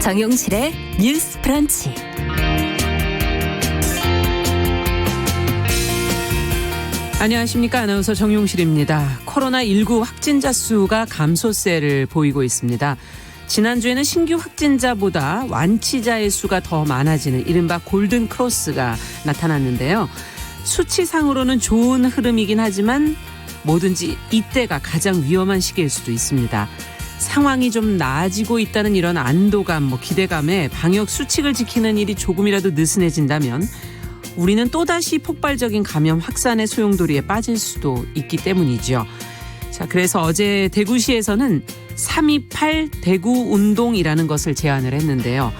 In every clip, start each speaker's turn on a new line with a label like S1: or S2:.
S1: 정용실의 뉴스 브런치.
S2: 안녕하십니까. 아나운서 정용실입니다. 코로나19 확진자 수가 감소세를 보이고 있습니다. 지난주에는 신규 확진자보다 완치자의 수가 더 많아지는 이른바 골든 크로스가 나타났는데요. 수치상으로는 좋은 흐름이긴 하지만 뭐든지 이때가 가장 위험한 시기일 수도 있습니다. 상황이 좀 나아지고 있다는 이런 안도감, 기대감에 방역 수칙을 지키는 일이 조금이라도 느슨해진다면 우리는 또다시 폭발적인 감염 확산의 소용돌이에 빠질 수도 있기 때문이죠. 자, 그래서 어제 대구시에서는 328 대구 운동이라는 것을 제안을 했는데요.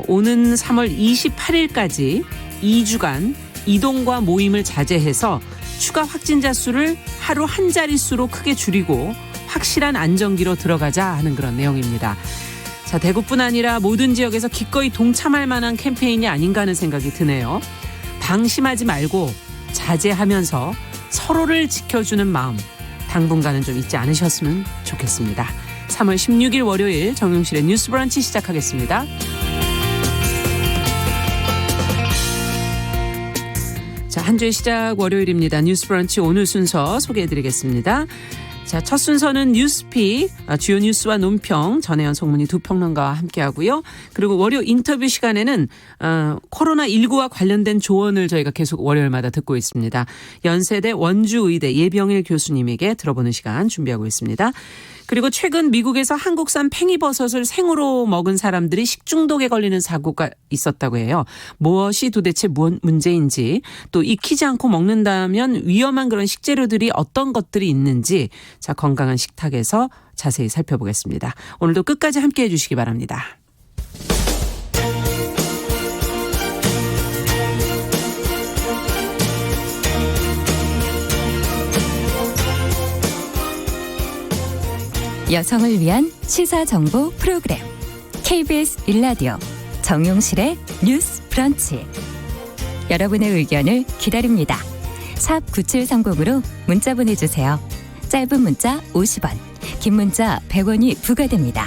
S2: 오는 3월 28일까지 2주간 이동과 모임을 자제해서 추가 확진자 수를 하루 한 자릿수로 크게 줄이고 확실한 안정기로 들어가자 하는 그런 내용입니다. 자, 대구뿐 아니라 모든 지역에서 기꺼이 동참할 만한 캠페인이 아닌가 하는 생각이 드네요. 방심하지 말고 자제하면서 서로를 지켜주는 마음 당분간은 좀 잊지 않으셨으면 좋겠습니다. 3월 16일 월요일 정용실의 뉴스 브런치 시작하겠습니다. 자, 한 주의 시작 월요일입니다. 뉴스 브런치 오늘 순서 소개해드리겠습니다. 자, 첫 순서는 뉴스픽, 주요 뉴스와 논평, 전혜연 송문희 두 평론가와 함께하고요. 그리고 월요 인터뷰 시간에는 코로나19와 관련된 조언을 저희가 계속 월요일마다 듣고 있습니다. 연세대 원주의대 예병일 교수님에게 들어보는 시간 준비하고 있습니다. 그리고 최근 미국에서 한국산 팽이버섯을 생으로 먹은 사람들이 식중독에 걸리는 사고가 있었다고 해요. 무엇이 도대체 문제인지, 또 익히지 않고 먹는다면 위험한 그런 식재료들이 어떤 것들이 있는지, 자, 건강한 식탁에서 자세히 살펴보겠습니다. 오늘도 끝까지 함께해 주시기 바랍니다.
S1: 여성을 위한 시사정보 프로그램 KBS 1라디오 정용실의 뉴스 브런치. 여러분의 의견을 기다립니다. 샵 9730으로 문자 보내주세요. 짧은 문자 50원, 긴 문자 100원이 부과됩니다.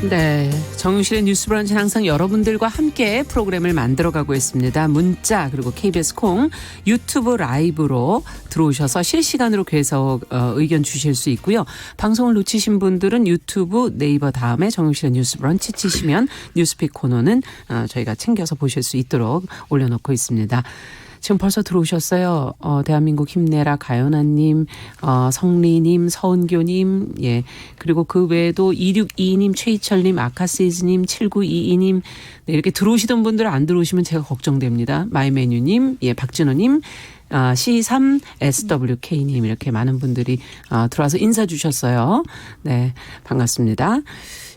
S2: 네, 정용실의 뉴스 브런치는 항상 여러분들과 함께 프로그램을 만들어가고 있습니다. 문자 그리고 KBS 콩, 유튜브 라이브로 들어오셔서 실시간으로 계속 의견 주실 수 있고요. 방송을 놓치신 분들은 유튜브, 네이버 다음에 정용실의 뉴스 브런치 치시면 뉴스픽 코너는 저희가 챙겨서 보실 수 있도록 올려놓고 있습니다. 지금 벌써 들어오셨어요. 대한민국 힘내라 가연아님, 성리님, 서은교님, 예. 그리고 그 외에도 2622님, 최희철님, 아카시즈님, 7922님, 네, 이렇게 들어오시던 분들 안 들어오시면 제가 걱정됩니다. 마이메뉴님, 예, 박진호님, C3SWK님 이렇게 많은 분들이 들어와서 인사 주셨어요. 네, 반갑습니다.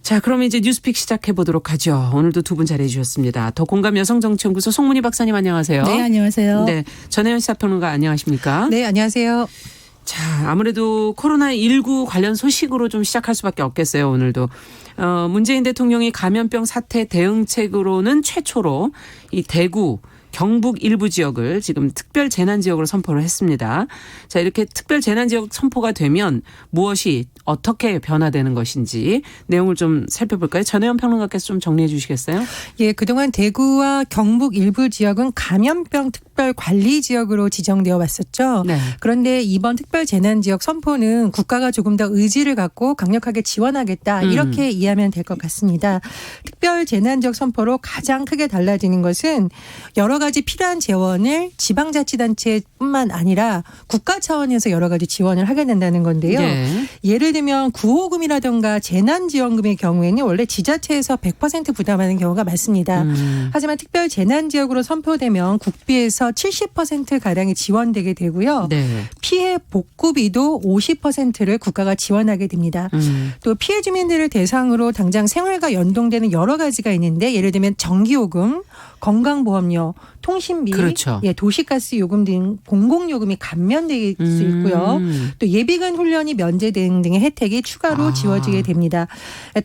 S2: 자, 그러면 이제 뉴스픽 시작해 보도록 하죠. 오늘도 두 분 자리해 주셨습니다. 더 공감 여성정치연구소 송문희 박사님 안녕하세요.
S3: 네, 안녕하세요.
S2: 네, 전혜연 시사평론가 안녕하십니까?
S3: 네, 안녕하세요.
S2: 자, 아무래도 코로나19 관련 소식으로 좀 시작할 수밖에 없겠어요. 오늘도. 문재인 대통령이 감염병 사태 대응책으로는 최초로 이 대구, 경북 일부 지역을 지금 특별 재난 지역으로 선포를 했습니다. 자, 이렇게 특별 재난 지역 선포가 되면 무엇이 어떻게 변화되는 것인지 내용을 좀 살펴볼까요? 전혜연 평론가께서 좀 정리해 주시겠어요?
S3: 예, 그동안 대구와 경북 일부 지역은 감염병 특별 관리 지역으로 지정되어 왔었죠.
S2: 네.
S3: 그런데 이번 특별 재난 지역 선포는 국가가 조금 더 의지를 갖고 강력하게 지원하겠다 이렇게 이해하면 될 것 같습니다. 특별 재난 지역 선포로 가장 크게 달라지는 것은 여러 가지 필요한 재원을 지방자치단체뿐만 아니라 국가 차원에서 여러 가지 지원을 하게 된다는 건데요.
S2: 네.
S3: 예를 들면 구호금이라든가 재난지원금의 경우에는 원래 지자체에서 100% 부담하는 경우가 많습니다. 하지만 특별 재난지역으로 선포되면 국비에서 70%가량이 지원되게 되고요.
S2: 네.
S3: 피해 복구비도 50%를 국가가 지원하게 됩니다. 또 피해 주민들을 대상으로 당장 생활과 연동되는 여러 가지가 있는데 예를 들면 전기요금, 건강보험료, 통신비,
S2: 그렇죠.
S3: 예, 도시가스 요금 등 공공요금이 감면될 수 있고요. 또 예비군 훈련이 면제된 등의 혜택이 추가로 지워지게 됩니다.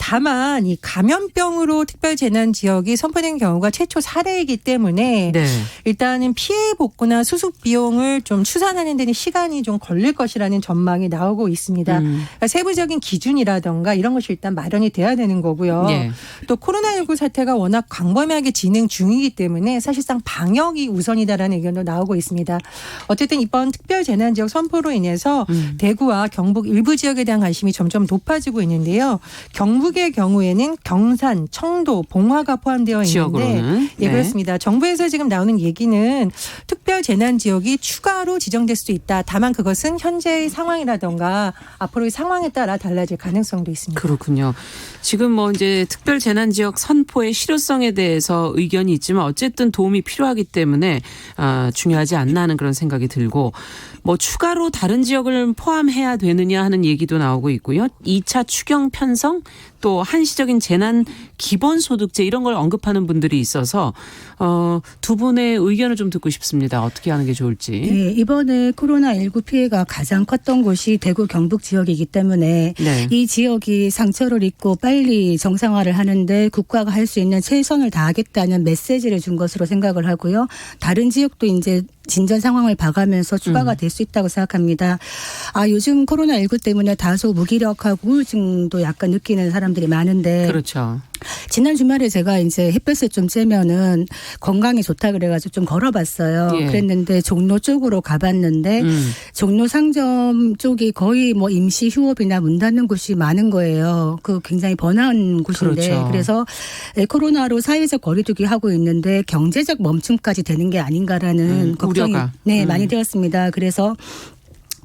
S3: 다만 이 감염병으로 특별재난지역이 선포된 경우가 최초 사례이기 때문에
S2: 네.
S3: 일단은 피해 복구나 수습 비용을 좀 추산하는 데는 시간이 좀 걸릴 것이라는 전망이 나오고 있습니다. 그러니까 세부적인 기준이라든가 이런 것이 일단 마련이 돼야 되는 거고요.
S2: 네.
S3: 또 코로나19 사태가 워낙 광범위하게 진행 중이기 때문에 사실상 방역이 우선이다라는 의견도 나오고 있습니다. 어쨌든 이번 특별재난지역 선포로 인해서 대구와 경북 일부 지역에 대한 관심이 점점 높아지고 있는데요. 경북의 경우에는 경산, 청도, 봉화가 포함되어 있는데
S2: 지역으로는.
S3: 예,
S2: 네.
S3: 그렇습니다. 정부에서 지금 나오는 얘기는 특별재난지역이 추가로 지정될 수도 있다. 다만 그것은 현재의 상황이라든가 앞으로의 상황에 따라 달라질 가능성도 있습니다.
S2: 그렇군요. 지금 뭐 이제 특별재난지역 선포의 실효성에 대해서 의견이 있지만 어쨌든 도움이 필요하기 때문에 중요하지 않나 하는 그런 생각이 들고 뭐 추가로 다른 지역을 포함해야 되느냐 하는 얘기도 나오고 있고요. 2차 추경 편성 또 한시적인 재난 기본소득제 이런 걸 언급하는 분들이 있어서 두 분의 의견을 좀 듣고 싶습니다. 어떻게 하는 게 좋을지.
S4: 네, 이번에 코로나19 피해가 가장 컸던 곳이 대구 경북 지역이기 때문에
S2: 네.
S4: 이 지역이 상처를 입고 빨리 정상화를 하는데 국가가 할 수 있는 최선을 다하겠다는 메시지를 준 것으로 생각을 하고요. 다른 지역도 이제 진전 상황을 봐가면서 추가가 될 수 있다고 생각합니다. 요즘 코로나19 때문에 다소 무기력하고 우울증도 약간 느끼는 사람들이 많은데
S2: 그렇죠.
S4: 지난 주말에 제가 이제 햇볕을 좀 쬐면은 건강에 좋다 그래가지고 좀 걸어봤어요.
S2: 예.
S4: 그랬는데 종로 쪽으로 가봤는데 종로 상점 쪽이 거의 뭐 임시 휴업이나 문 닫는 곳이 많은 거예요. 그 굉장히 번화한 곳인데
S2: 그렇죠.
S4: 그래서 코로나로 사회적 거리두기 하고 있는데 경제적 멈춤까지 되는 게 아닌가라는 걱정이
S2: 우려가.
S4: 많이 되었습니다. 그래서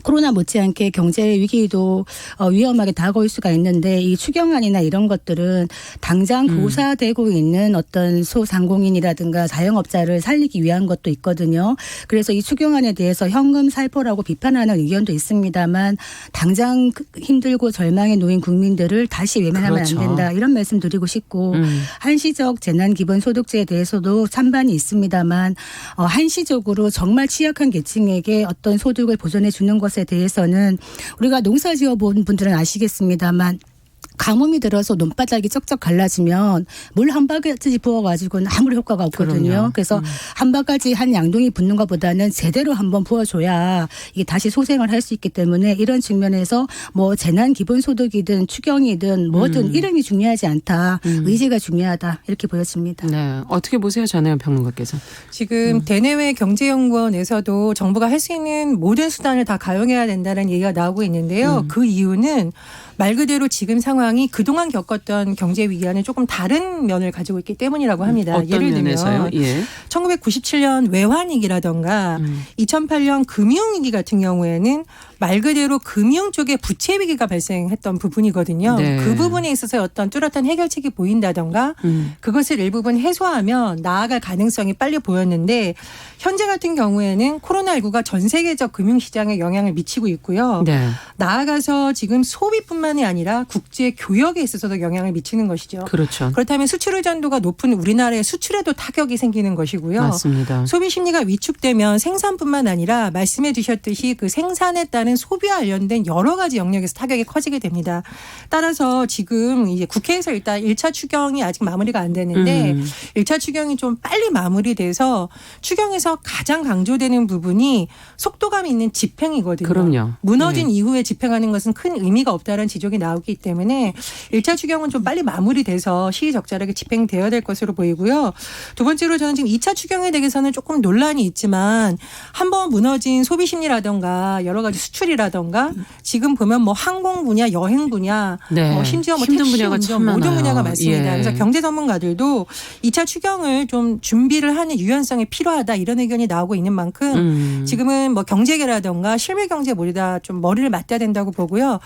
S4: 코로나 못지않게 경제 위기도 위험하게 다가올 수가 있는데 이 추경안이나 이런 것들은 당장 고사되고 있는 어떤 소상공인이라든가 자영업자를 살리기 위한 것도 있거든요. 그래서 이 추경안에 대해서 현금 살포라고 비판하는 의견도 있습니다만 당장 힘들고 절망에 놓인 국민들을 다시 외면하면
S2: 그렇죠.
S4: 안 된다. 이런 말씀 드리고 싶고 한시적 재난기본소득제에 대해서도 찬반이 있습니다만 한시적으로 정말 취약한 계층에게 어떤 소득을 보전해 주는 것에 대해서는 우리가 농사 지어본 분들은 아시겠습니다만 가뭄이 들어서 논바닥이 쩍쩍 갈라지면 물 한 바가지 부어가지고는 아무리 효과가 없거든요.
S2: 그럼요.
S4: 그래서 한 바가지 한 양동이 붓는 것보다는 제대로 한번 부어줘야 이게 다시 소생을 할 수 있기 때문에 이런 측면에서 뭐 재난 기본소득이든 추경이든 뭐든 이름이 중요하지 않다. 의지가 중요하다. 이렇게 보여집니다.
S2: 네. 어떻게 보세요, 전혜연 평론가께서?
S3: 지금 대내외 경제연구원에서도 정부가 할 수 있는 모든 수단을 다 가용해야 된다는 얘기가 나오고 있는데요. 그 이유는 말 그대로 지금 상황이 그동안 겪었던 경제 위기와는 조금 다른 면을 가지고 있기 때문이라고 합니다.
S2: 어떤
S3: 예를 들면
S2: 면에서요? 예.
S3: 1997년 외환위기라든가 2008년 금융위기 같은 경우에는 말 그대로 금융 쪽에 부채 위기가 발생했던 부분이거든요.
S2: 네.
S3: 그 부분에 있어서 어떤 뚜렷한 해결책이 보인다든가 그것을 일부분 해소하면 나아갈 가능성이 빨리 보였는데 현재 같은 경우에는 코로나19가 전 세계적 금융시장에 영향을 미치고 있고요.
S2: 네.
S3: 나아가서 지금 소비뿐만이 아니라 국제 교역에 있어서도 영향을 미치는 것이죠.
S2: 그렇죠.
S3: 그렇다면 수출 의존도가 높은 우리나라의 수출에도 타격이 생기는 것이고요.
S2: 맞습니다.
S3: 소비 심리가 위축되면 생산뿐만 아니라 말씀해 주셨듯이 그 생산에 따른 소비와 관련된 여러 가지 영역에서 타격이 커지게 됩니다. 따라서 지금 이제 국회에서 일단 1차 추경이 아직 마무리가 안 됐는데 1차 추경이 좀 빨리 마무리돼서 추경에서 가장 강조되는 부분이 속도감 있는 집행이거든요.
S2: 그럼요.
S3: 무너진 이후에 집행하는 것은 큰 의미가 없다는 지적이 나오기 때문에 1차 추경은 좀 빨리 마무리돼서 시의적절하게 집행되어야 될 것으로 보이고요. 두 번째로 저는 지금 2차 추경에 대해서는 조금 논란이 있지만 한번 무너진 소비 심리라든가 여러 가지 수출이라든가 지금 보면 뭐 항공 분야, 여행 분야,
S2: 네.
S3: 뭐 심지어 뭐
S2: 힘든
S3: 택시
S2: 분야가
S3: 운전
S2: 참
S3: 모든
S2: 많아요.
S3: 분야가 많습니다.
S2: 예.
S3: 그래서 경제 전문가들도 2차 추경을 좀 준비를 하는 유연성이 필요하다 이런 의견이 나오고 있는 만큼 지금은 뭐 경제계라든가 실물 경제 모두 다 좀 머리를 맞대야 된다고 보고요.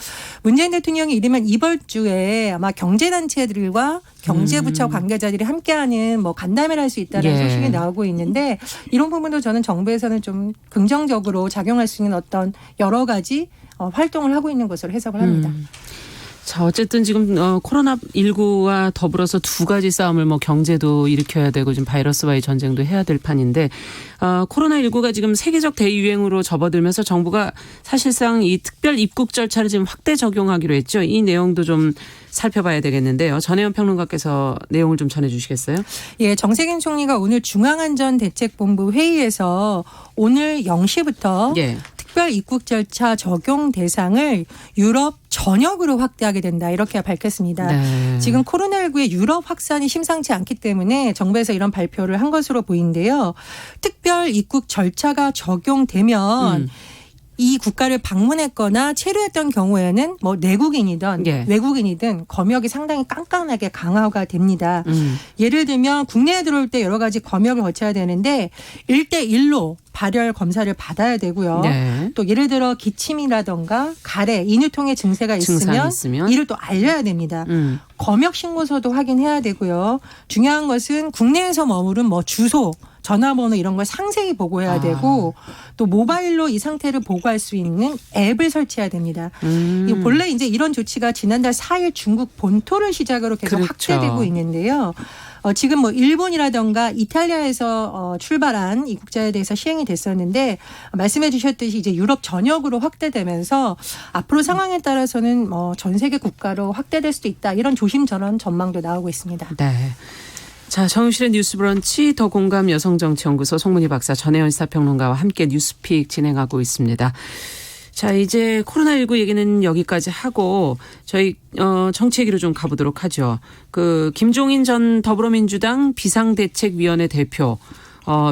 S3: 문재인 대통령이 이르면 이번 주에 아마 경제단체들과 경제부처 관계자들이 함께하는 뭐 간담회를 할 수 있다는
S2: 예.
S3: 소식이 나오고 있는데 이런 부분도 저는 정부에서는 좀 긍정적으로 작용할 수 있는 어떤 여러 가지 활동을 하고 있는 것으로 해석을 합니다.
S2: 자, 어쨌든 지금 코로나19와 더불어서 두 가지 싸움을 뭐 경제도 일으켜야 되고 지금 바이러스와의 전쟁도 해야 될 판인데 코로나19가 지금 세계적 대유행으로 접어들면서 정부가 사실상 이 특별 입국 절차를 지금 확대 적용하기로 했죠. 이 내용도 좀 살펴봐야 되겠는데요. 전혜연 평론가께서 내용을 좀 전해주시겠어요?
S3: 예, 정세균 총리가 오늘 중앙안전대책본부 회의에서 오늘 0시부터
S2: 예.
S3: 특별 입국 절차 적용 대상을 유럽 전역으로 확대하게 된다 이렇게 밝혔습니다.
S2: 네.
S3: 지금 코로나19의 유럽 확산이 심상치 않기 때문에 정부에서 이런 발표를 한 것으로 보이는데요. 특별 입국 절차가 적용되면 이 국가를 방문했거나 체류했던 경우에는 뭐 내국인이든
S2: 예.
S3: 외국인이든 검역이 상당히 깐깐하게 강화가 됩니다. 예를 들면 국내에 들어올 때 여러 가지 검역을 거쳐야 되는데 1대1로 발열 검사를 받아야 되고요.
S2: 네.
S3: 또 예를 들어 기침이라든가 가래, 인후통의 증상이 있으면 이를 또 알려야 됩니다. 검역 신고서도 확인해야 되고요. 중요한 것은 국내에서 머무른 뭐 주소, 전화번호 이런 걸 상세히 보고해야 되고 또 모바일로 이 상태를 보고할 수 있는 앱을 설치해야 됩니다. 본래 이제 이런 조치가 지난달 4일 중국 본토를 시작으로 계속
S2: 그렇죠.
S3: 확대되고 있는데요. 지금 뭐 일본이라든가 이탈리아에서 출발한 이 국자에 대해서 시행이 됐었는데 말씀해 주셨듯이 이제 유럽 전역으로 확대되면서 앞으로 상황에 따라서는 뭐 전 세계 국가로 확대될 수도 있다. 이런 조심스러운 전망도 나오고 있습니다.
S2: 네. 자, 정용실의 뉴스 브런치 더 공감 여성정치연구소 송문희 박사 전혜연 시사평론가와 함께 뉴스픽 진행하고 있습니다. 자, 이제 코로나19 얘기는 여기까지 하고 저희 정치 얘기로 좀 가보도록 하죠. 김종인 전 더불어민주당 비상대책위원회 대표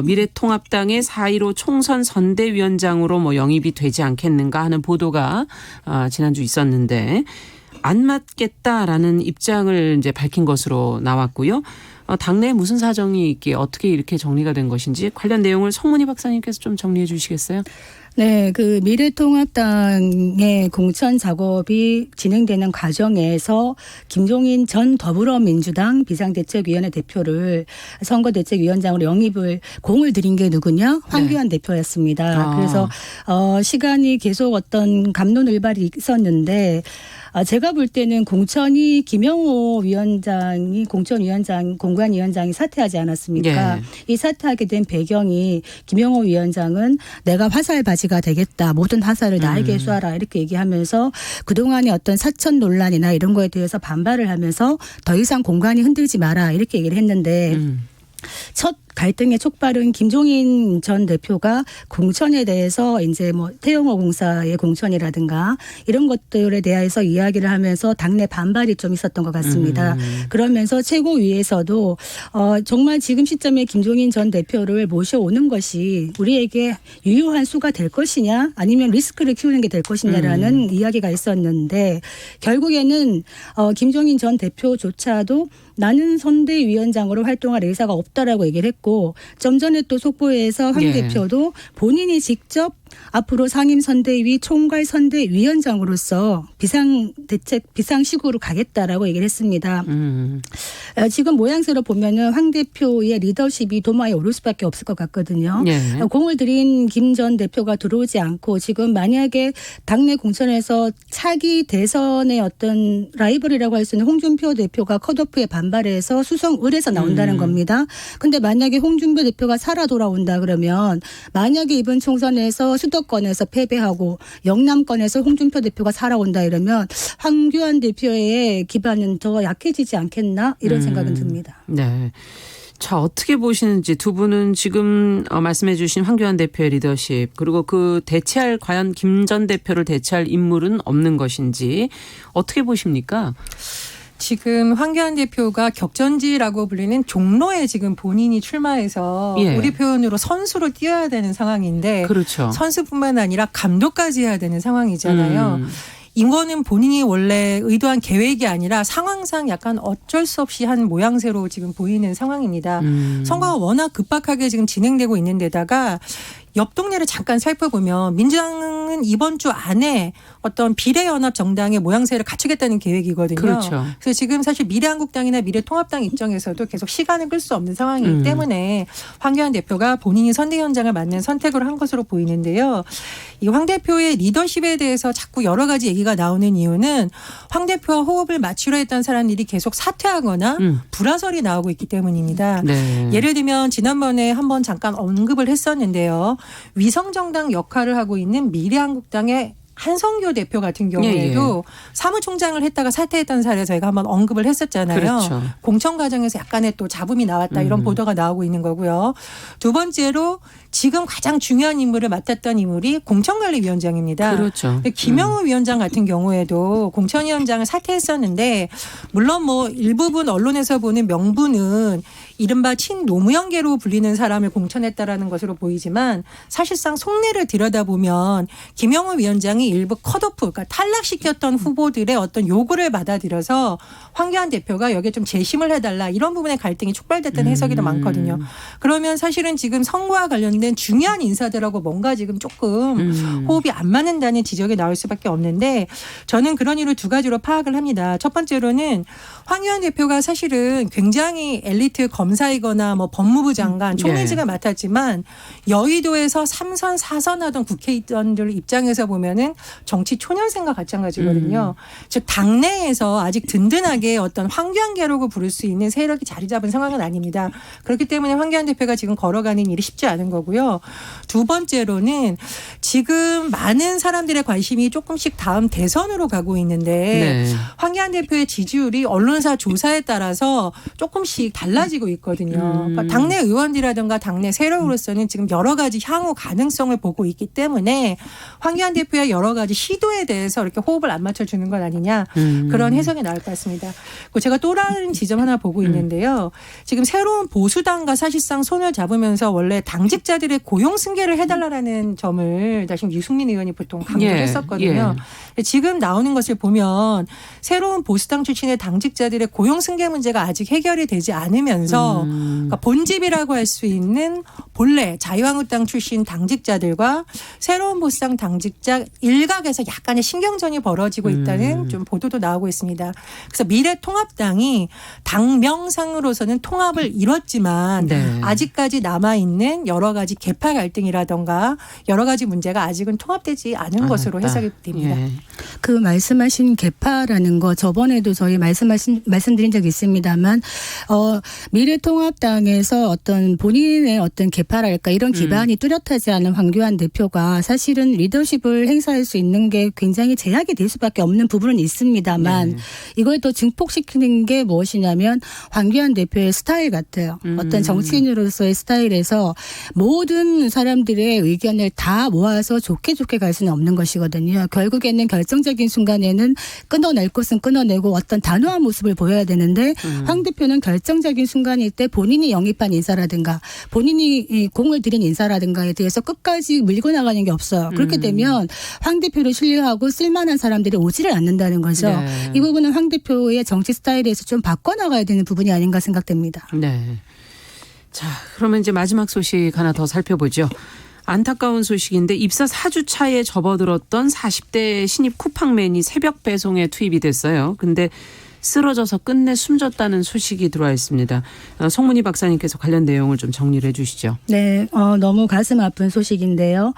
S2: 미래통합당의 4.15 총선 선대위원장으로 뭐 영입이 되지 않겠는가 하는 보도가 지난주 있었는데 안 맞겠다라는 입장을 이제 밝힌 것으로 나왔고요. 당내에 무슨 사정이 있기에 어떻게 이렇게 정리가 된 것인지 관련 내용을 송문희 박사님께서 좀 정리해 주시겠어요?
S4: 네, 미래통합당의 공천 작업이 진행되는 과정에서 김종인 전 더불어민주당 비상대책위원회 대표를 선거대책위원장으로 영입을 공을 들인 게 누구냐? 황교안 대표였습니다. 그래서 시간이 계속 어떤 갑론을발이 있었는데 제가 볼 때는 공천이 김영호 위원장이 공관위원장이 사퇴하지 않았습니까?
S2: 예.
S4: 이 사퇴하게 된 배경이 김영호 위원장은 내가 화살바지가 되겠다. 모든 화살을 나에게 쏘아라. 이렇게 얘기하면서 그동안의 어떤 사천 논란이나 이런 거에 대해서 반발을 하면서 더 이상 공관이 흔들지 마라. 이렇게 얘기를 했는데 첫 갈등의 촉발은 김종인 전 대표가 공천에 대해서 이제 뭐 태영호 공사의 공천이라든가 이런 것들에 대해서 이야기를 하면서 당내 반발이 좀 있었던 것 같습니다. 그러면서 최고위에서도 정말 지금 시점에 김종인 전 대표를 모셔오는 것이 우리에게 유효한 수가 될 것이냐 아니면 리스크를 키우는 게 될 것이냐라는 이야기가 있었는데 결국에는 김종인 전 대표조차도 나는 선대위원장으로 활동할 의사가 없다라고 얘기를 했고 좀 전에 또 속보에서 황 대표도 본인이 직접 앞으로 상임선대위 총괄선대위원장으로서 비상시구로 가겠다라고 얘기를 했습니다. 지금 모양새로 보면은 황 대표의 리더십이 도마에 오를 수밖에 없을 것 같거든요.
S2: 예.
S4: 공을 들인 김 전 대표가 들어오지 않고 지금 만약에 당내 공천에서 차기 대선의 어떤 라이벌이라고 할 수 있는 홍준표 대표가 컷오프에 반발해서 수성을에서 나온다는 겁니다. 근데 만약에 홍준표 대표가 살아 돌아온다 그러면 만약에 이번 총선에서 수도권에서 패배하고 영남권에서 홍준표 대표가 살아온다 이러면 황교안 대표의 기반은 더 약해지지 않겠나 이런 생각은 듭니다.
S2: 네. 자, 어떻게 보시는지 두 분은 지금 말씀해 주신 황교안 대표의 리더십 그리고 과연 김 전 대표를 대체할 인물은 없는 것인지 어떻게 보십니까?
S3: 지금 황교안 대표가 격전지라고 불리는 종로에 지금 본인이 출마해서
S2: 예.
S3: 우리 표현으로 선수로 뛰어야 되는 상황인데
S2: 그렇죠.
S3: 선수뿐만 아니라 감독까지 해야 되는 상황이잖아요. 이거는 본인이 원래 의도한 계획이 아니라 상황상 약간 어쩔 수 없이 한 모양새로 지금 보이는 상황입니다. 선거가 워낙 급박하게 지금 진행되고 있는 데다가 옆 동네를 잠깐 살펴보면 민주당은 이번 주 안에 어떤 비례연합 정당의 모양새를 갖추겠다는 계획이거든요.
S2: 그렇죠.
S3: 그래서 지금 사실 미래한국당이나 미래통합당 입장에서도 계속 시간을 끌 수 없는 상황이기 때문에 황교안 대표가 본인이 선대 현장을 맞는 선택을 한 것으로 보이는데요. 이 황 대표의 리더십에 대해서 자꾸 여러 가지 얘기가 나오는 이유는 황 대표와 호흡을 맞추려 했던 사람들이 계속 사퇴하거나 불화설이 나오고 있기 때문입니다.
S2: 네.
S3: 예를 들면 지난번에 한번 잠깐 언급을 했었는데요. 위성정당 역할을 하고 있는 미래한국당의 한성교 대표 같은 경우에도 사무총장을 했다가 사퇴했던 사례 저희가 한번 언급을 했었잖아요.
S2: 그렇죠.
S3: 공천 과정에서 약간의 또 잡음이 나왔다 이런 보도가 나오고 있는 거고요. 두 번째로 지금 가장 중요한 임무를 맡았던 인물이 공천관리위원장입니다.
S2: 그렇죠.
S3: 김영우 위원장 같은 경우에도 공천위원장을 사퇴했었는데 물론 뭐 일부분 언론에서 보는 명분은 이른바 친노무현계로 불리는 사람을 공천했다라는 것으로 보이지만 사실상 속내를 들여다보면 김영우 위원장이 일부 컷오프 그러니까 탈락시켰던 후보들의 어떤 요구를 받아들여서 황교안 대표가 여기에 좀 재심을 해달라 이런 부분에 갈등이 촉발됐다는 해석이 더 많거든요. 그러면 사실은 지금 선거와 관련된 중요한 인사들하고 뭔가 지금 조금 호흡이 안 맞는다는 지적이 나올 수밖에 없는데 저는 그런 이유를 두 가지로 파악을 합니다. 첫 번째로는 황교안 대표가 사실은 굉장히 엘리트 검사이거나 뭐 법무부 장관, 총리직을 맡았지만 여의도에서 3선, 4선 하던 국회의원들 입장에서 보면은 정치 초년생과 마찬가지거든요. 즉 당내에서 아직 든든하게 어떤 황교안계라고 부를 수 있는 세력이 자리 잡은 상황은 아닙니다. 그렇기 때문에 황교안 대표가 지금 걸어가는 일이 쉽지 않은 거고요. 두 번째로는 지금 많은 사람들의 관심이 조금씩 다음 대선으로 가고 있는데 황교안 대표의 지지율이 언론사 조사에 따라서 조금씩 달라지고 있거든요. 그러니까 당내 의원들이라든가 당내 세력으로서는 지금 여러 가지 향후 가능성을 보고 있기 때문에 황교안 대표의 여러 가지 시도에 대해서 이렇게 호흡을 안 맞춰주는 건 아니냐 그런 해석이 나올 것 같습니다. 그리고 제가 또 다른 지점 하나 보고 있는데요. 지금 새로운 보수당과 사실상 손을 잡으면서 원래 당직자들의 고용 승계를 해달라는 점을 다시 유승민 의원이 보통 강조를 했었거든요. 지금 나오는 것을 보면 새로운 보수당 출신의 당직자들의 고용 승계 문제가 아직 해결이 되지 않으면서 그러니까 본집이라고 할 수 있는 본래 자유한국당 출신 당직자들과 새로운 보수당 당직자 일각에서 약간의 신경전이 벌어지고 있다는 좀 보도도 나오고 있습니다. 그래서 미래통합당이 당명상으로서는 통합을 이뤘지만 아직까지 남아있는 여러 가지 계파 갈등이라든가 여러 가지 문제가 아직은 통합되지 않은 것으로 해석이 됩니다.
S4: 그 말씀하신 계파라는 거 저번에도 저희 말씀드린 적이 있습니다만 미래통합당에서 어떤 본인의 어떤 계파랄까 이런 기반이 뚜렷하지 않은 황교안 대표가 사실은 리더십을 행사할 수 있는 게 굉장히 제약이 될 수밖에 없는 부분은 있습니다만 이걸 또 증폭시키는 게 무엇이냐면 황교안 대표의 스타일 같아요. 어떤 정치인으로서의 스타일에서 모든 사람들의 의견을 다 모아서 좋게 갈 수는 없는 것이거든요. 결국에는 결정적인 순간에는 끊어낼 것은 끊어내고 어떤 단호한 모습을 보여야 되는데 황 대표는 결정적인 순간일 때 본인이 영입한 인사라든가 본인이 공을 들인 인사라든가에 대해서 끝까지 밀고 나가는 게 없어요. 그렇게 되면 황 대표를 신뢰하고 쓸만한 사람들이 오지를 않는다는 거죠. 이 부분은 황 대표의 정치 스타일에서 좀 바꿔나가야 되는 부분이 아닌가 생각됩니다.
S2: 네. 자, 그러면 이제 마지막 소식 하나 더 살펴보죠. 안타까운 소식인데 입사 4주 차에 접어들었던 40대 신입 쿠팡맨이 새벽 배송에 투입이 됐어요. 근데 쓰러져서 끝내 숨졌다는 소식이 들어와 있습니다. 송문희 박사님께서 관련 내용을 좀 정리를 해 주시죠.
S4: 네, 너무 가슴 아픈 소식인데요.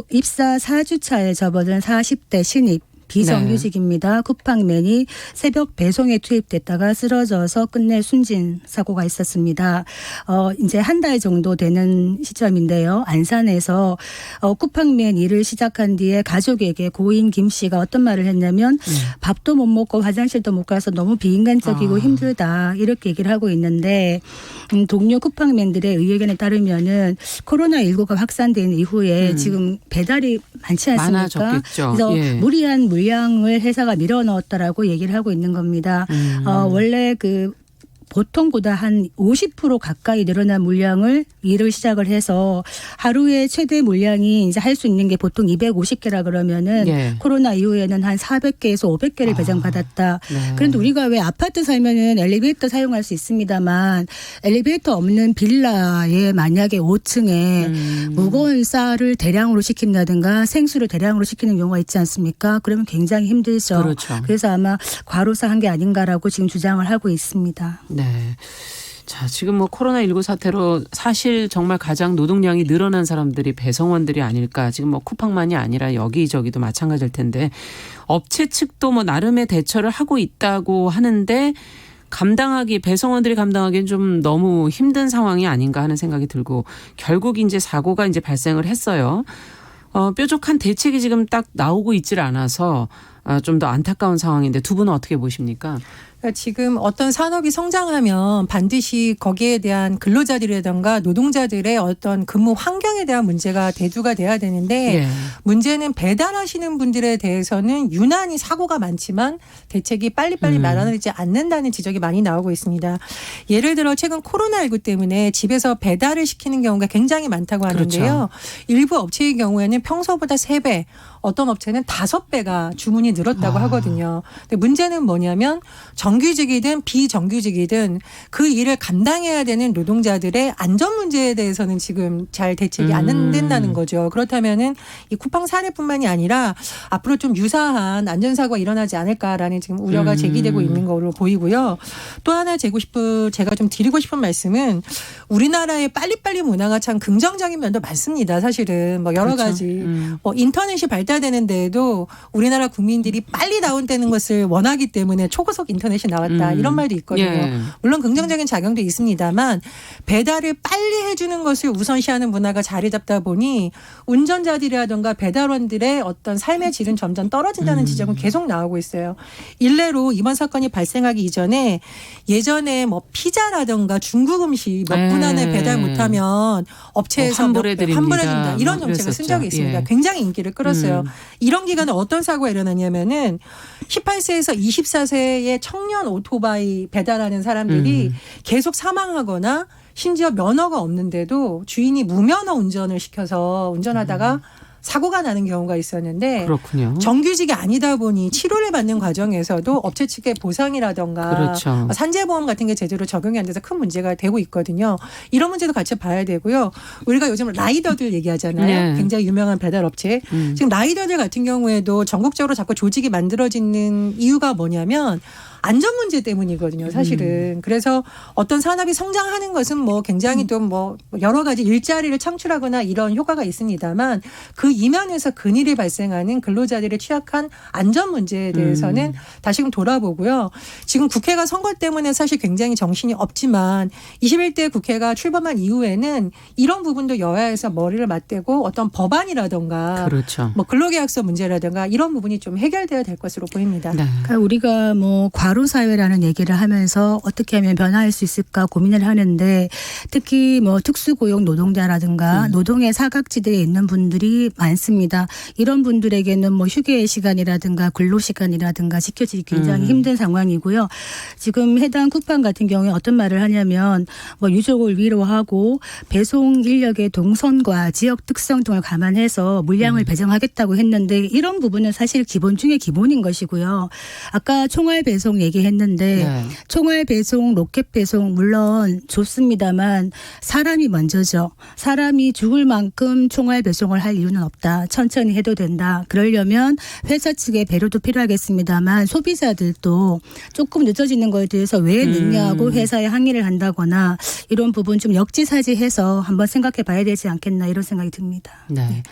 S4: 입사 4주 차에 접어든 40대 신입 비정규직입니다. 쿠팡맨이 새벽 배송에 투입됐다가 쓰러져서 끝내 숨진 사고가 있었습니다. 이제 한 달 정도 되는 시점인데요. 안산에서 쿠팡맨 일을 시작한 뒤에 가족에게 고인 김 씨가 어떤 말을 했냐면 밥도 못 먹고 화장실도 못 가서 너무 비인간적이고 힘들다 이렇게 얘기를 하고 있는데 동료 쿠팡맨들의 의견에 따르면은 코로나19가 확산된 이후에 지금 배달이 많지 않습니까?
S2: 많아졌겠죠.
S4: 그래서 무리한 물량을 회사가 밀어넣었다라고 얘기를 하고 있는 겁니다. 원래 그 보통보다 한 50% 가까이 늘어난 물량을 일을 시작을 해서 하루에 최대 물량이 이제 할 수 있는 게 보통 250개라 그러면은
S2: 예.
S4: 코로나 이후에는 한 400개에서 500개를 배정받았다.
S2: 네.
S4: 그런데 우리가 왜 아파트 살면은 엘리베이터 사용할 수 있습니다만 엘리베이터 없는 빌라에 만약에 5층에 무거운 쌀을 대량으로 시킨다든가 생수를 대량으로 시키는 경우가 있지 않습니까? 그러면 굉장히 힘들죠.
S2: 그렇죠.
S4: 그래서 아마 과로사한 게 아닌가라고 지금 주장을 하고 있습니다.
S2: 네. 자, 지금 뭐 코로나19 사태로 사실 정말 가장 노동량이 늘어난 사람들이 배송원들이 아닐까. 지금 뭐 쿠팡만이 아니라 여기저기도 마찬가지일 텐데 업체 측도 뭐 나름의 대처를 하고 있다고 하는데 배송원들이 감당하기엔 좀 너무 힘든 상황이 아닌가 하는 생각이 들고 결국 이제 사고가 이제 발생을 했어요. 뾰족한 대책이 지금 딱 나오고 있질 않아서 좀 더 안타까운 상황인데 두 분은 어떻게 보십니까?
S3: 그러니까 지금 어떤 산업이 성장하면 반드시 거기에 대한 근로자들이라든가 노동자들의 어떤 근무 환경에 대한 문제가 대두가 돼야 되는데
S2: 예.
S3: 문제는 배달하시는 분들에 대해서는 유난히 사고가 많지만 대책이 빨리빨리 마련되지 않는다는 지적이 많이 나오고 있습니다. 예를 들어 최근 코로나19 때문에 집에서 배달을 시키는 경우가 굉장히 많다고 하는데요.
S2: 그렇죠.
S3: 일부 업체의 경우에는 평소보다 3배, 어떤 업체는 5배가 주문이 늘었다고 하거든요. 근데 문제는 뭐냐면 정규직이든 비정규직이든 그 일을 감당해야 되는 노동자들의 안전 문제에 대해서는 지금 잘 대책이 안 된다는 거죠. 그렇다면은 이 쿠팡 사례뿐만이 아니라 앞으로 좀 유사한 안전사고가 일어나지 않을까라는 지금 우려가 제기되고 있는 걸로 보이고요. 또 하나 제가 좀 드리고 싶은 말씀은 우리나라의 빨리빨리 문화가 참 긍정적인 면도 많습니다. 사실은 뭐 여러
S2: 그렇죠.
S3: 가지 뭐 인터넷이 발달되는 데에도 우리나라 국민들이 빨리 다운되는 것을 원하기 때문에 초고속 인터넷이 나왔다 이런 말도 있거든요.
S2: 예.
S3: 물론 긍정적인 작용도 있습니다만 배달을 빨리 해주는 것을 우선시하는 문화가 자리 잡다 보니 운전자들이라든가 배달원들의 어떤 삶의 질은 점점 떨어진다는 지적은 계속 나오고 있어요. 일례로 이번 사건이 발생하기 이전에 예전에 뭐 피자라든가 중국 음식 몇 분 안에 배달 못하면 업체에서 환불해준다 이런 정책을 쓴 적이 있습니다.
S2: 예.
S3: 굉장히 인기를 끌었어요. 이런 기간에 어떤 사고가 일어나냐면은 18세에서 24세의 청년 오토바이 배달하는 사람들이 계속 사망하거나 심지어 면허가 없는데도 주인이 무면허 운전을 시켜서 운전하다가 사고가 나는 경우가 있었는데
S2: 그렇군요.
S3: 정규직이 아니다 보니 치료를 받는 과정에서도 업체 측의 보상이라든가
S2: 그렇죠.
S3: 산재보험 같은 게 제대로 적용이 안 돼서 큰 문제가 되고 있거든요. 이런 문제도 같이 봐야 되고요. 우리가 요즘 라이더들 얘기하잖아요.
S2: 네.
S3: 굉장히 유명한 배달업체. 지금 라이더들 같은 경우에도 전국적으로 자꾸 조직이 만들어지는 이유가 뭐냐면 안전 문제 때문이거든요, 사실은. 그래서 어떤 산업이 성장하는 것은 뭐 굉장히 또 뭐 여러 가지 일자리를 창출하거나 이런 효과가 있습니다만 그 이면에서 근일이 발생하는 근로자들의 취약한 안전 문제에 대해서는 다시금 돌아보고요. 지금 국회가 선거 때문에 사실 굉장히 정신이 없지만 21대 국회가 출범한 이후에는 이런 부분도 여야에서 머리를 맞대고 어떤 법안이라든가
S2: 그렇죠.
S3: 뭐 근로계약서 문제라든가 이런 부분이 좀 해결돼야 될 것으로 보입니다.
S2: 네.
S4: 그러니까 우리가 뭐 과로사회라는 얘기를 하면서 어떻게 하면 변화할 수 있을까 고민을 하는데 특히 뭐 특수고용 노동자라든가 노동의 사각지대에 있는 분들이 많습니다. 이런 분들에게는 뭐 휴게 시간이라든가 근로시간이라든가 지켜지기 굉장히 힘든 상황이고요. 지금 해당 쿠팡 같은 경우에 어떤 말을 하냐면 뭐 유족을 위로하고 배송 인력의 동선과 지역 특성 등을 감안해서 물량을 배정하겠다고 했는데 이런 부분은 사실 기본 중에 기본인 것이고요. 아까 총알 배송 얘기했는데
S2: 네.
S4: 총알 배송, 로켓 배송 물론 좋습니다만 사람이 먼저죠. 사람이 죽을 만큼 총알 배송을 할 이유는 없다. 천천히 해도 된다. 그러려면 회사 측의 배려도 필요하겠습니다만 소비자들도 조금 늦어지는 거에 대해서 왜 늦냐고 회사에 항의를 한다거나 이런 부분 좀 역지사지해서 한번 생각해 봐야 되지 않겠나 이런 생각이 듭니다.
S2: 네.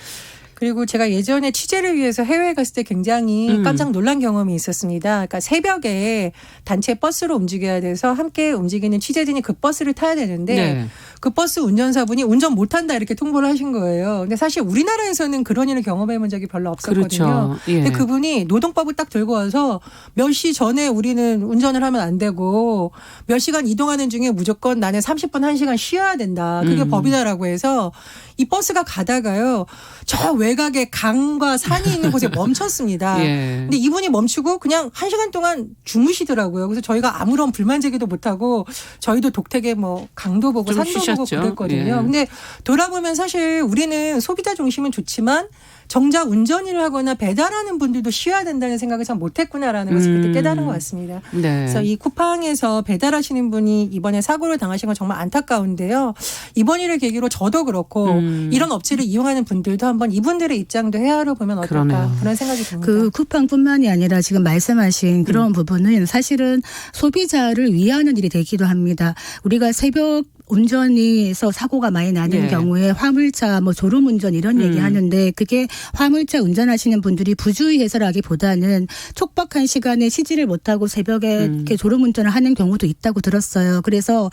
S3: 그리고 제가 예전에 취재를 위해서 해외에 갔을 때 굉장히 깜짝 놀란 경험이 있었습니다. 그러니까 새벽에 단체 버스로 움직여야 돼서 함께 움직이는 취재진이 그 버스를 타야 되는데
S2: 네.
S3: 그 버스 운전사분이 운전 못한다 이렇게 통보를 하신 거예요. 근데 사실 우리나라에서는 그런 일을 경험해 본 적이 별로 없었거든요.
S2: 그렇죠. 예.
S3: 근데 그분이 노동법을 딱 들고 와서 몇 시 전에 우리는 운전을 하면 안 되고 몇 시간 이동하는 중에 무조건 나는 30분 1시간 쉬어야 된다. 그게 법이다라고 해서 이 버스가 가다가요. 저 외곽에 강과 산이 있는 곳에 멈췄습니다.
S2: 예.
S3: 근데 이분이 멈추고 그냥 1시간 동안 주무시더라고요. 그래서 저희가 아무런 불만 제기도 못하고 저희도 독택에 뭐 강도 보고
S2: 좀
S3: 산도
S2: 쉬셨죠.
S3: 보고 그랬거든요.
S2: 예.
S3: 근데 돌아보면 사실 우리는 소비자 중심은 좋지만 정작 운전을 하거나 배달하는 분들도 쉬어야 된다는 생각을 참 못했구나라는 것을 그때 깨달은 것 같습니다.
S2: 네.
S3: 그래서 이 쿠팡에서 배달하시는 분이 이번에 사고를 당하신 건 정말 안타까운데요. 이번 일을 계기로 저도 그렇고 이런 업체를 이용하는 분들도 한번 이분들의 입장도 헤아려 보면 어떨까
S2: 그러네요.
S3: 그런 생각이 듭니다.
S4: 그 쿠팡뿐만이 아니라 지금 말씀하신 그런 부분은 사실은 소비자를 위하는 일이 되기도 합니다. 우리가 새벽 운전에서 사고가 많이 나는
S2: 네.
S4: 경우에 화물차 뭐 졸음운전 이런 얘기 하는데 그게 화물차 운전하시는 분들이 부주의해서라기보다는 촉박한 시간에 쉬지를 못하고 새벽에 이렇게 졸음운전을 하는 경우도 있다고 들었어요. 그래서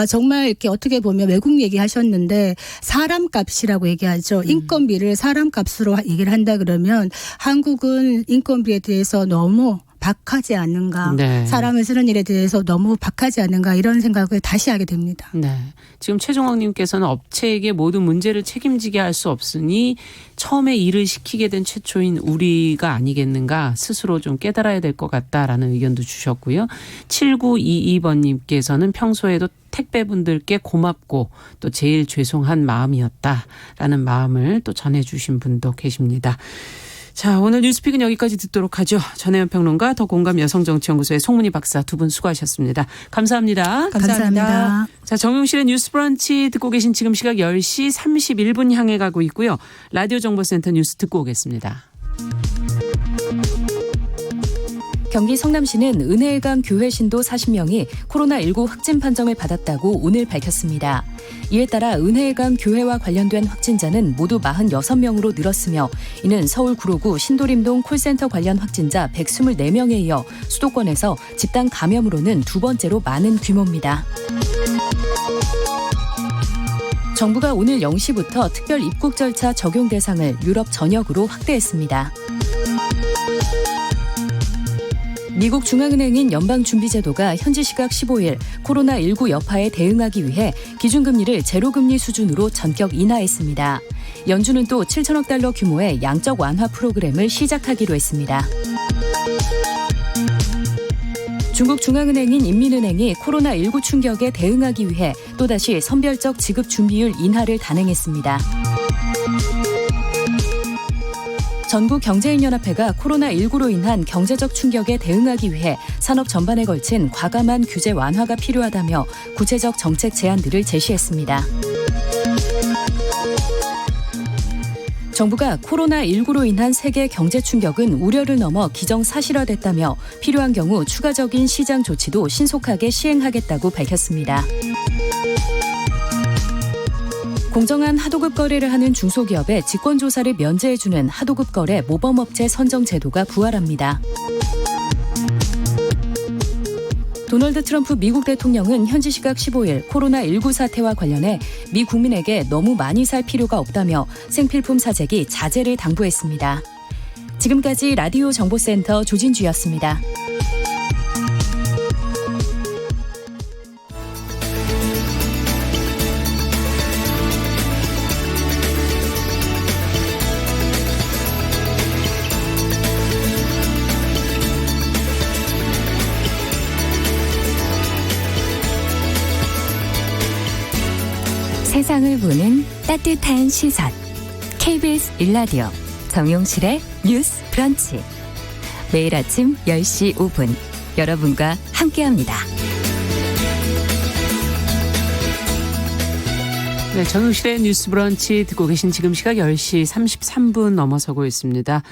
S4: 정말 이렇게 어떻게 보면 외국 얘기하셨는데 사람값이라고 얘기하죠. 인건비를 사람값으로 얘기를 한다 그러면 한국은 인건비에 대해서 너무 박하지 않는가.
S2: 네.
S4: 사람을 쓰는 일에 대해서 너무 박하지 않는가 이런 생각을 다시 하게 됩니다.
S2: 네. 지금 최종학님께서는 업체에게 모든 문제를 책임지게 할 수 없으니 처음에 일을 시키게 된 최초인 우리가 아니겠는가 스스로 좀 깨달아야 될 것 같다라는 의견도 주셨고요. 7922번님께서는 평소에도 택배분들께 고맙고 또 제일 죄송한 마음이었다라는 마음을 또 전해주신 분도 계십니다. 자, 오늘 뉴스픽은 여기까지 듣도록 하죠. 전혜연 평론가, 더 공감 여성정치연구소의 송문희 박사 두 분 수고하셨습니다. 감사합니다.
S3: 감사합니다.
S2: 자, 정용실의 뉴스 브런치 듣고 계신 지금 시각 10시 31분 향해 가고 있고요. 라디오 정보센터 뉴스 듣고 오겠습니다.
S1: 경기 성남시는 은혜의감 교회 신도 40명이 코로나19 확진 판정을 받았다고 오늘 밝혔습니다. 이에 따라 은혜의감 교회와 관련된 확진자는 모두 46명으로 늘었으며 이는 서울 구로구 신도림동 콜센터 관련 확진자 124명에 이어 수도권에서 집단 감염으로는 두 번째로 많은 규모입니다. 정부가 오늘 0시부터 특별 입국 절차 적용 대상을 유럽 전역으로 확대했습니다. 미국 중앙은행인 연방준비제도가 현지 시각 15일 코로나19 여파에 대응하기 위해 기준금리를 제로금리 수준으로 전격 인하했습니다. 연준은 또 7천억 달러 규모의 양적 완화 프로그램을 시작하기로 했습니다. 중국 중앙은행인 인민은행이 코로나19 충격에 대응하기 위해 또다시 선별적 지급 준비율 인하를 단행했습니다. 전국경제인연합회가 코로나19로 인한 경제적 충격에 대응하기 위해 산업 전반에 걸친 과감한 규제 완화가 필요하다며 구체적 정책 제안들을 제시했습니다. 정부가 코로나19로 인한 세계 경제 충격은 우려를 넘어 기정사실화됐다며 필요한 경우 추가적인 시장 조치도 신속하게 시행하겠다고 밝혔습니다. 공정한 하도급 거래를 하는 중소기업에 직권조사를 면제해주는 하도급 거래 모범업체 선정 제도가 부활합니다. 도널드 트럼프 미국 대통령은 현지 시각 15일 코로나19 사태와 관련해 미 국민에게 너무 많이 살 필요가 없다며 생필품 사재기 자제를 당부했습니다. 지금까지 라디오 정보센터 조진주였습니다. 세상을 보는 따뜻한 시선 KBS 일라디오 정용실의 뉴스 브런치 매일 아침 10시 5분 여러분과 함께합니다.
S2: 네, 정용실의 뉴스 브런치 듣고 계신 지금 시각 10시 33분 넘어서고 있습니다.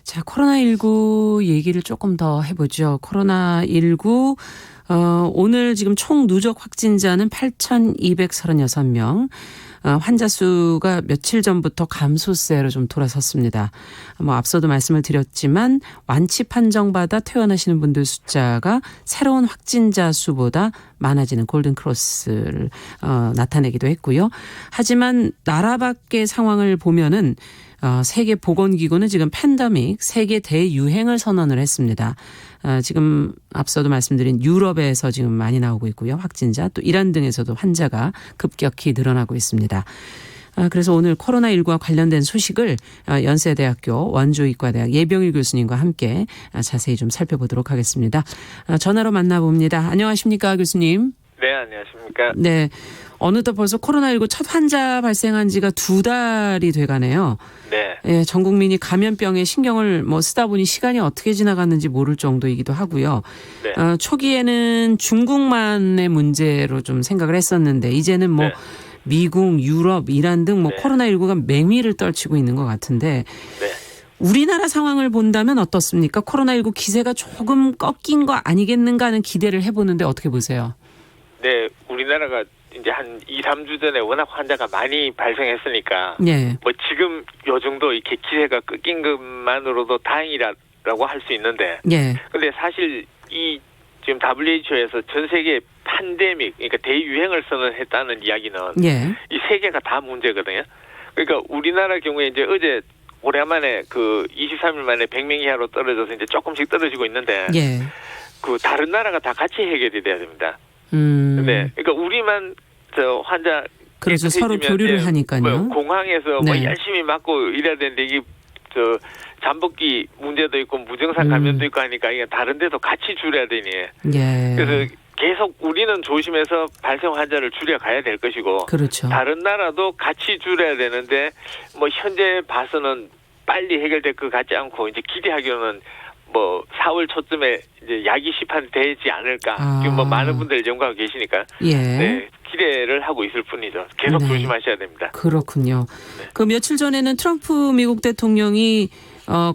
S2: 자, 코로나19 얘기를 조금 더 해보죠. 코로나19 오늘 지금 총 누적 확진자는 8,236명. 환자 수가 며칠 전부터 감소세로 좀 돌아섰습니다. 앞서도 말씀을 드렸지만 완치 판정받아 퇴원하시는 분들 숫자가 새로운 확진자 수보다 많아지는 골든크로스를 나타내기도 했고요. 하지만 나라 밖의 상황을 보면은 세계보건기구는 지금 팬데믹 세계 대유행을 선언을 했습니다. 지금 앞서도 말씀드린 유럽에서 지금 많이 나오고 있고요. 확진자 또 이란 등에서도 환자가 급격히 늘어나고 있습니다. 그래서 오늘 코로나19와 관련된 소식을 연세대학교 원주의과대학 예병일 교수님과 함께 자세히 좀 살펴보도록 하겠습니다. 전화로 만나봅니다. 안녕하십니까, 교수님?
S5: 네, 안녕하십니까.
S2: 네. 어느덧 벌써 코로나19 첫 환자 발생한 지가 2달이 돼가네요.
S5: 네.
S2: 예, 전 국민이 감염병에 신경을 쓰다 보니 시간이 어떻게 지나갔는지 모를 정도이기도 하고요.
S5: 네.
S2: 초기에는 중국만의 문제로 좀 생각을 했었는데 이제는
S5: 네.
S2: 미국, 유럽, 이란 등
S5: 네.
S2: 코로나19가 맹위를 떨치고 있는 것 같은데
S5: 네.
S2: 우리나라 상황을 본다면 어떻습니까? 코로나19 기세가 조금 꺾인 거 아니겠는가 하는 기대를 해보는데 어떻게 보세요?
S5: 네, 우리나라가 이제 한 2, 3주 전에 워낙 환자가 많이 발생했으니까
S2: 예.
S5: 지금 요 정도 이렇게 기세가 꺾인 것만으로도 다행이라고 할 수 있는데
S2: 예.
S5: 근데 사실 이 지금 WHO에서 전 세계 팬데믹, 그러니까 대유행을 선언했다는 이야기는
S2: 예.
S5: 이 세계가 다 문제거든요. 그러니까 우리나라 경우에 이제 어제 오랜만에 23일 만에 100명 이하로 떨어져서 이제 조금씩 떨어지고 있는데
S2: 예.
S5: 다른 나라가 다 같이 해결이 돼야 됩니다. 네, 그러니까 우리만 환자
S2: 그래서 서로
S5: 깨끗해지면,
S2: 교류를 하니까요.
S5: 공항에서
S2: 네.
S5: 열심히 맞고 이래야 되는데 이게 잠복기 문제도 있고 무증상 감염도 있고 하니까 이게 다른 데도 같이 줄여야 되니.
S2: 예.
S5: 그래서 계속 우리는 조심해서 발생 환자를 줄여가야 될 것이고
S2: 그렇죠.
S5: 다른 나라도 같이 줄여야 되는데 현재 봐서는 빨리 해결될 것 같지 않고 이제 기대하기로는 4월 초쯤에 이제 약이 시판되지 않을까. 지금 많은 분들 연구하고 계시니까.
S2: 예.
S5: 네, 기대를 하고 있을 뿐이죠. 계속
S2: 네.
S5: 조심하셔야 됩니다.
S2: 그렇군요.
S5: 네.
S2: 며칠 전에는 트럼프 미국 대통령이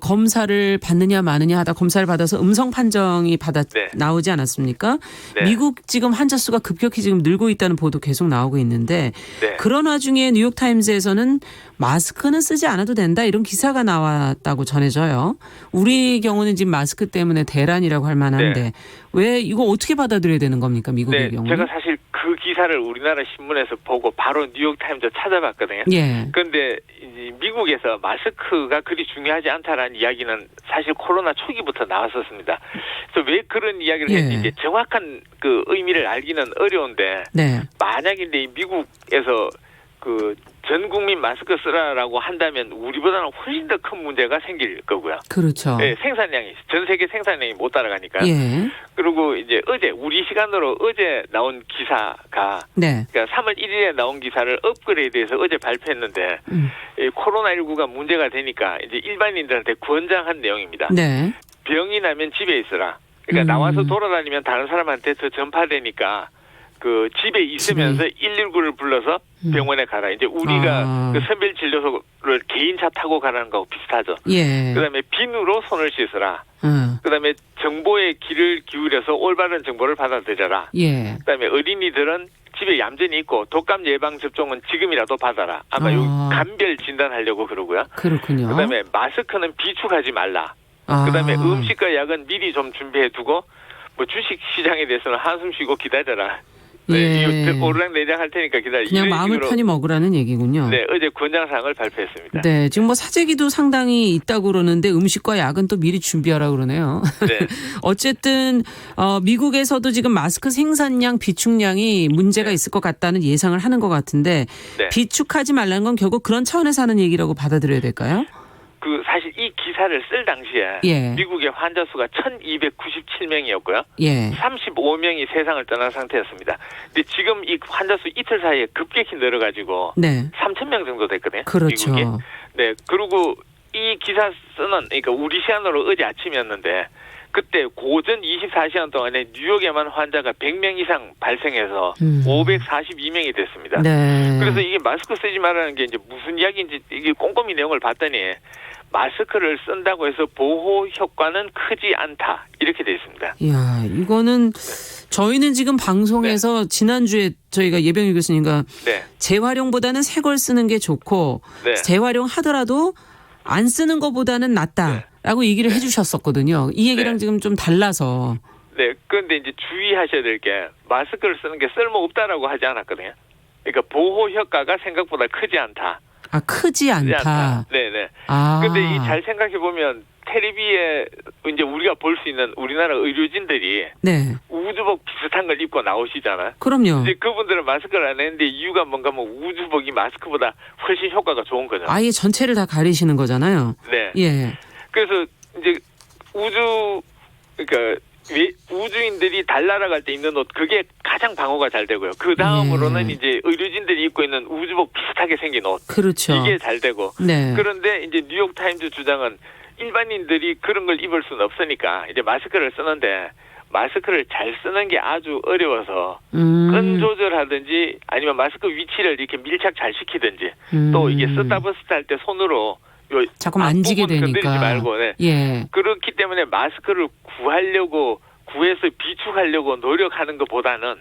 S2: 검사를 받느냐 마느냐 하다 검사를 받아서 음성 판정이
S5: 네.
S2: 나오지 않았습니까?
S5: 네.
S2: 미국 지금 환자 수가 급격히 지금 늘고 있다는 보도 계속 나오고 있는데
S5: 네.
S2: 그런 와중에 뉴욕타임즈에서는 마스크는 쓰지 않아도 된다 이런 기사가 나왔다고 전해져요. 우리 경우는 지금 마스크 때문에 대란이라고 할 만한데
S5: 네.
S2: 왜 이거 어떻게 받아들여야 되는 겁니까? 미국의
S5: 네,
S2: 경우는?
S5: 제가 사실 그 기사를 우리나라 신문에서 보고 바로 뉴욕타임즈 찾아봤거든요.
S2: 예.
S5: 그런데 이제 미국에서 마스크가 그리 중요하지 않다라는 이야기는 사실 코로나 초기부터 나왔었습니다. 그래서 왜 그런 이야기를
S2: 예.
S5: 했는지 정확한 의미를 알기는 어려운데
S2: 네.
S5: 만약에 미국에서 전 국민 마스크 쓰라라고 한다면 우리보다는 훨씬 더 큰 문제가 생길 거고요.
S2: 그렇죠.
S5: 네, 생산량이 전 세계 생산량이 못 따라가니까.
S2: 예.
S5: 그리고 이제 어제 우리 시간으로 어제 나온 기사가
S2: 네.
S5: 그러니까 3월 1일에 나온 기사를 업그레이드해서 어제 발표했는데 이 코로나19가 문제가 되니까 이제 일반인들한테 권장한 내용입니다.
S2: 네.
S5: 병이 나면 집에 있어라. 그러니까 나와서 돌아다니면 다른 사람한테 더 전파되니까 집에 있으면서 119를 불러서 병원에 가라. 이제 우리가 선별 진료소를 개인차 타고 가라는 거하고 비슷하죠.
S2: 예.
S5: 그다음에 비누로 손을 씻어라. 그다음에 정보에 귀를 기울여서 올바른 정보를 받아들여라.
S2: 예.
S5: 그다음에 어린이들은 집에 얌전히 있고 독감 예방 접종은 지금이라도 받아라. 아마 여기 감별 진단하려고 그러고요.
S2: 그렇군요.
S5: 그다음에 마스크는 비축하지 말라. 그다음에 음식과 약은 미리 좀 준비해 두고 주식 시장에 대해서는 한숨 쉬고 기다려라. 네,
S2: 예.
S5: 이거 오르락내리락 할 테니까 기다려.
S2: 그냥 마음을 편히 먹으라는 얘기군요.
S5: 네, 어제 권장사항을 발표했습니다.
S2: 네, 지금 사재기도 상당히 있다고 그러는데 음식과 약은 또 미리 준비하라 그러네요.
S5: 네.
S2: 어쨌든 미국에서도 지금 마스크 생산량, 비축량이 문제가 있을 것 같다는 예상을 하는 것 같은데
S5: 네.
S2: 비축하지 말라는 건 결국 그런 차원에서 하는 얘기라고 받아들여야 될까요?
S5: 사실 이 기사를 쓸 당시에
S2: 예.
S5: 미국의 환자 수가 1,297명이었고요.
S2: 예.
S5: 35명이 세상을 떠난 상태였습니다. 근데 지금 이 환자 수 이틀 사이에 급격히 늘어가지고
S2: 네.
S5: 3,000명 정도 됐거든요.
S2: 그렇죠.
S5: 미국이. 네. 그리고 이 기사 쓰는 그러니까 우리 시간으로 어제 아침이었는데 그때 고전 24시간 동안에 뉴욕에만 환자가 100명 이상 발생해서 542명이 됐습니다.
S2: 네.
S5: 그래서 이게 마스크 쓰지 말라는 게 이제 무슨 이야기인지 이게 꼼꼼히 내용을 봤더니 마스크를 쓴다고 해서 보호 효과는 크지 않다 이렇게 돼 있습니다.
S2: 이야, 이거는 저희는 지금 방송에서 지난주에 저희가 예병일 교수님과
S5: 네.
S2: 재활용보다는 새 걸 쓰는 게 좋고
S5: 네.
S2: 재활용하더라도 안 쓰는 것보다는 낫다라고 얘기를 해주셨었거든요. 이 얘기랑 지금 좀 달라서.
S5: 네. 그런데 이제 주의하셔야 될 게 마스크를 쓰는 게 쓸모없다라고 하지 않았거든요. 그러니까 보호 효과가 생각보다 크지 않다.
S2: 크지 않다.
S5: 네네.
S2: 아.
S5: 근데 이 잘 생각해 보면 텔레비에 이제 우리가 볼 수 있는 우리나라 의료진들이
S2: 네.
S5: 우주복 비슷한 걸 입고 나오시잖아요.
S2: 그럼요.
S5: 이제 그분들은 마스크를 안 했는데 이유가 뭔가 뭐 우주복이 마스크보다 훨씬 효과가 좋은 거죠.
S2: 아예 전체를 다 가리시는 거잖아요.
S5: 네.
S2: 예.
S5: 그래서 이제 그러니까 우주인들이 달나라갈 때 입는 옷 그게 가장 방어가 잘 되고요. 그 다음으로는
S2: 예.
S5: 이제 의료진들이 입고 있는 우주복 비슷하게 생긴 옷
S2: 그렇죠.
S5: 이게 잘 되고.
S2: 네.
S5: 그런데 이제 뉴욕 타임즈 주장은 일반인들이 그런 걸 입을 수는 없으니까 이제 마스크를 쓰는데 마스크를 잘 쓰는 게 아주 어려워서 끈 조절하든지 아니면 마스크 위치를 이렇게 밀착 잘 시키든지 또 이게 쓰다 벗었다 할 때 손으로 요
S2: 자꾸 만지게
S5: 앞부분 건드리지
S2: 되니까.
S5: 말고 네.
S2: 예.
S5: 그렇기 때문에 마스크를 구해서 비축하려고 노력하는 것보다는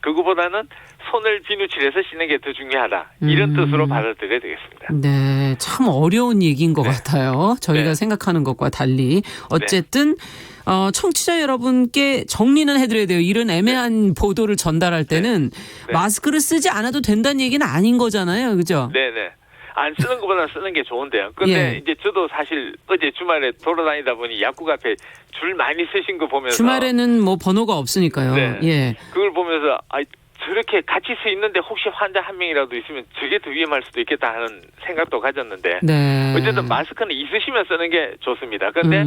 S5: 그거보다는 손을 비누칠해서 씻는 게 더 중요하다. 이런 뜻으로 받아들여야 되겠습니다.
S2: 네, 참 어려운 얘기인 것 같아요. 저희가
S5: 네.
S2: 생각하는 것과 달리. 어쨌든 청취자 여러분께 정리는 해드려야 돼요. 이런 애매한 보도를 전달할 때는
S5: 네.
S2: 마스크를 쓰지 않아도 된다는 얘기는 아닌 거잖아요. 그죠?
S5: 네네. 안 쓰는 것보다 쓰는 게 좋은데요. 근데
S2: 예.
S5: 이제 저도 사실 어제 주말에 돌아다니다 보니 약국 앞에 줄 많이 쓰신 거 보면서
S2: 주말에는 뭐 번호가 없으니까요.
S5: 네.
S2: 예.
S5: 그걸 보면서 저렇게 같이 서 있는데 혹시 환자 한 명이라도 있으면 저게 더 위험할 수도 있겠다 하는 생각도 가졌는데
S2: 네.
S5: 어쨌든 마스크는 있으시면 쓰는 게 좋습니다. 그런데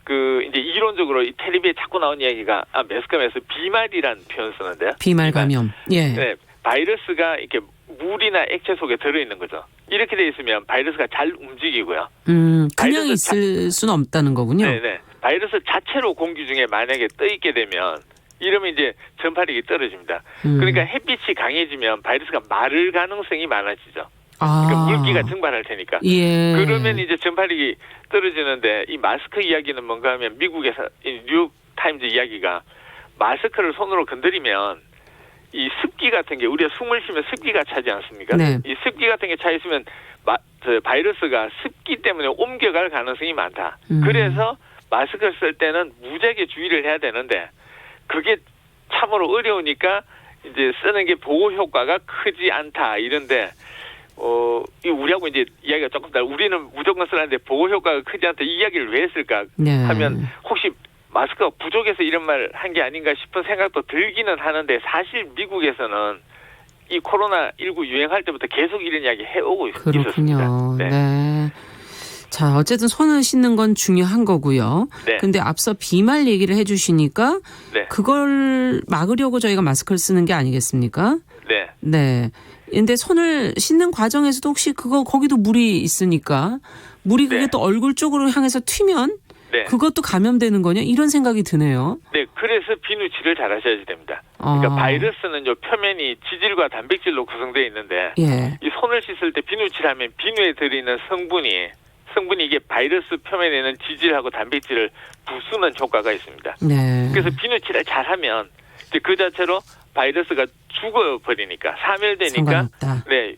S5: 그 이제 이론적으로 이 텔레비에 자꾸 나온 이야기가 매스컴에서 비말이란 표현 쓰는데요.
S2: 비말 감염. 예.
S5: 네, 바이러스가 이렇게 물이나 액체 속에 들어있는 거죠. 이렇게 돼 있으면 바이러스가 잘 움직이고요.
S2: 그냥
S5: 바이러스
S2: 있을 수는 없다는 거군요.
S5: 네네. 바이러스 자체로 공기 중에 만약에 떠 있게 되면 이러면 이제 전파력이 떨어집니다. 그러니까 햇빛이 강해지면 바이러스가 마를 가능성이 많아지죠. 그러니까 물기가 증발할 테니까.
S2: 예.
S5: 그러면 이제 전파력이 떨어지는데 이 마스크 이야기는 뭔가 하면 미국에서 이 뉴욕 타임즈 이야기가 마스크를 손으로 건드리면 이 습기 같은 게 우리가 숨을 쉬면 습기가 차지 않습니까?
S2: 네.
S5: 이 습기 같은 게 차 있으면 바이러스가 습기 때문에 옮겨갈 가능성이 많다. 그래서 마스크를 쓸 때는 무지하게 주의를 해야 되는데 그게 참으로 어려우니까 이제 쓰는 게 보호 효과가 크지 않다 이런데 이 우리하고 이제 이야기가 조금 달라. 우리는 무조건 쓰라는데 보호 효과가 크지 않다 이 이야기를 왜 했을까
S2: 네.
S5: 하면 혹시 마스크가 부족해서 이런 말 한 게 아닌가 싶은 생각도 들기는 하는데 사실 미국에서는 이 코로나19 유행할 때부터 계속 이런 이야기 해오고 있었습니다.
S2: 그렇군요.
S5: 네.
S2: 네. 자, 어쨌든 손을 씻는 건 중요한 거고요.
S5: 네.
S2: 근데 앞서 비말 얘기를 해 주시니까
S5: 네.
S2: 그걸 막으려고 저희가 마스크를 쓰는 게 아니겠습니까?
S5: 네.
S2: 네. 근데 손을 씻는 과정에서도 혹시 거기도 물이 있으니까 물이 그게
S5: 네.
S2: 또 얼굴 쪽으로 향해서 튀면
S5: 네.
S2: 그것도 감염되는 거냐 이런 생각이 드네요.
S5: 네, 그래서 비누칠을 잘 하셔야 됩니다. 그러니까 바이러스는 요 표면이 지질과 단백질로 구성되어 있는데
S2: 예.
S5: 이 손을 씻을 때 비누칠하면 비누에 들어있는 성분이 이게 바이러스 표면에 있는 지질하고 단백질을 부수는 효과가 있습니다.
S2: 네.
S5: 그래서 비누칠을 잘하면 이제 그 자체로 바이러스가 죽어버리니까 사멸되니까
S2: 상관없다.
S5: 네,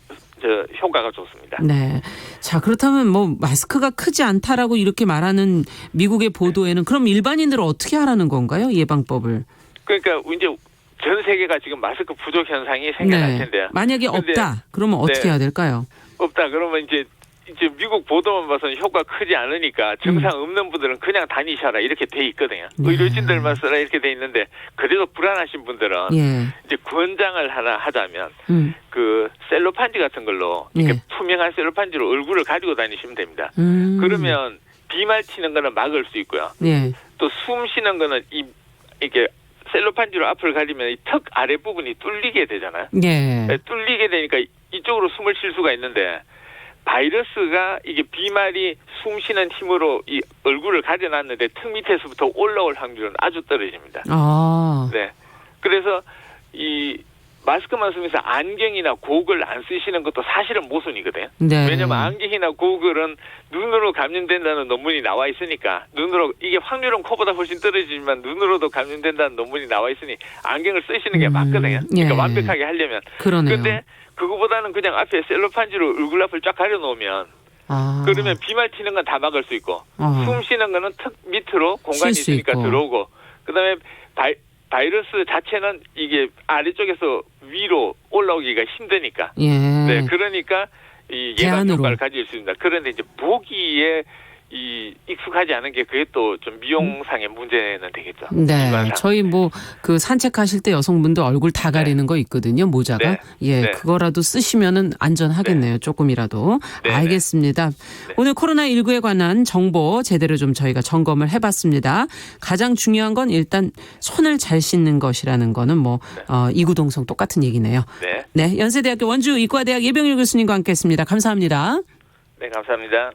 S5: 효과가 좋습니다.
S2: 네. 자, 그렇다면 뭐 마스크가 크지 않다라고 이렇게 말하는 미국의 보도에는 그럼 일반인들은 어떻게 하라는 건가요? 예방법을.
S5: 그러니까 이제 전 세계가 지금 마스크 부족 현상이 생겨날 텐데요.
S2: 만약에
S5: 근데
S2: 없다. 그러면 어떻게
S5: 네.
S2: 해야 될까요?
S5: 없다 그러면 이제 미국 보도만 봐서는 효과 크지 않으니까 증상 없는 분들은 그냥 다니셔라 이렇게 돼 있거든요.
S2: 네.
S5: 의료진들만 쓰라 이렇게 돼 있는데 그래도 불안하신 분들은
S2: 예.
S5: 이제 권장을 하나 하자면 그 셀로판지 같은 걸로 이렇게
S2: 예.
S5: 투명한 셀로판지로 얼굴을 가지고 다니시면 됩니다. 그러면 비말 튀는 거는 막을 수 있고요.
S2: 예.
S5: 또 숨 쉬는 거는 이게 셀로판지로 앞을 가리면 이 턱 아래 부분이 뚫리게 되잖아요.
S2: 예.
S5: 뚫리게 되니까 이쪽으로 숨을 쉴 수가 있는데 바이러스가 이게 비말이 숨 쉬는 힘으로 이 얼굴을 가려놨는데 턱 밑에서부터 올라올 확률은 아주 떨어집니다.
S2: 아.
S5: 네. 그래서 이 마스크만 쓰면서 안경이나 고글 안 쓰시는 것도 사실은 모순이거든요.
S2: 네.
S5: 왜냐하면 안경이나 고글은 눈으로 감염된다는 논문이 나와 있으니까 눈으로 이게 확률은 코보다 훨씬 떨어지지만 눈으로도 감염된다는 논문이 나와 있으니 안경을 쓰시는 게 맞거든요. 그러니까
S2: 예.
S5: 완벽하게 하려면.
S2: 그러네요.
S5: 근데 그거보다는 그냥 앞에 셀로판지로 얼굴 앞을 쫙 가려놓으면
S2: 아.
S5: 그러면 비말 튀는 건 다 막을 수 있고 숨 쉬는 거는 턱 밑으로 공간이
S2: 쉴수
S5: 있으니까
S2: 있고.
S5: 들어오고 그다음에 바이러스 자체는 이게 아래쪽에서 위로 올라오기가 힘드니까.
S2: 예.
S5: 네, 그러니까 이 예방
S2: 대안으로.
S5: 효과를 가질 수 있습니다. 그런데 이제 모기에 익숙하지 않은 게 그게 또 좀 미용상의 문제는 되겠죠.
S2: 네,
S5: 일반상.
S2: 저희 뭐 그 산책하실 때 여성분들 얼굴 다 가리는 거 있거든요. 모자가.
S5: 네.
S2: 예,
S5: 네.
S2: 그거라도 쓰시면은 안전하겠네요. 조금이라도.
S5: 네.
S2: 알겠습니다. 오늘 코로나19에 관한 정보 제대로 좀 저희가 점검을 해봤습니다. 가장 중요한 건 일단 손을 잘 씻는 것이라는 거는 뭐 이구동성 똑같은 얘기네요.
S5: 네.
S2: 네, 연세대학교 원주 이과대학 예병일 교수님과 함께했습니다. 감사합니다.
S5: 네, 감사합니다.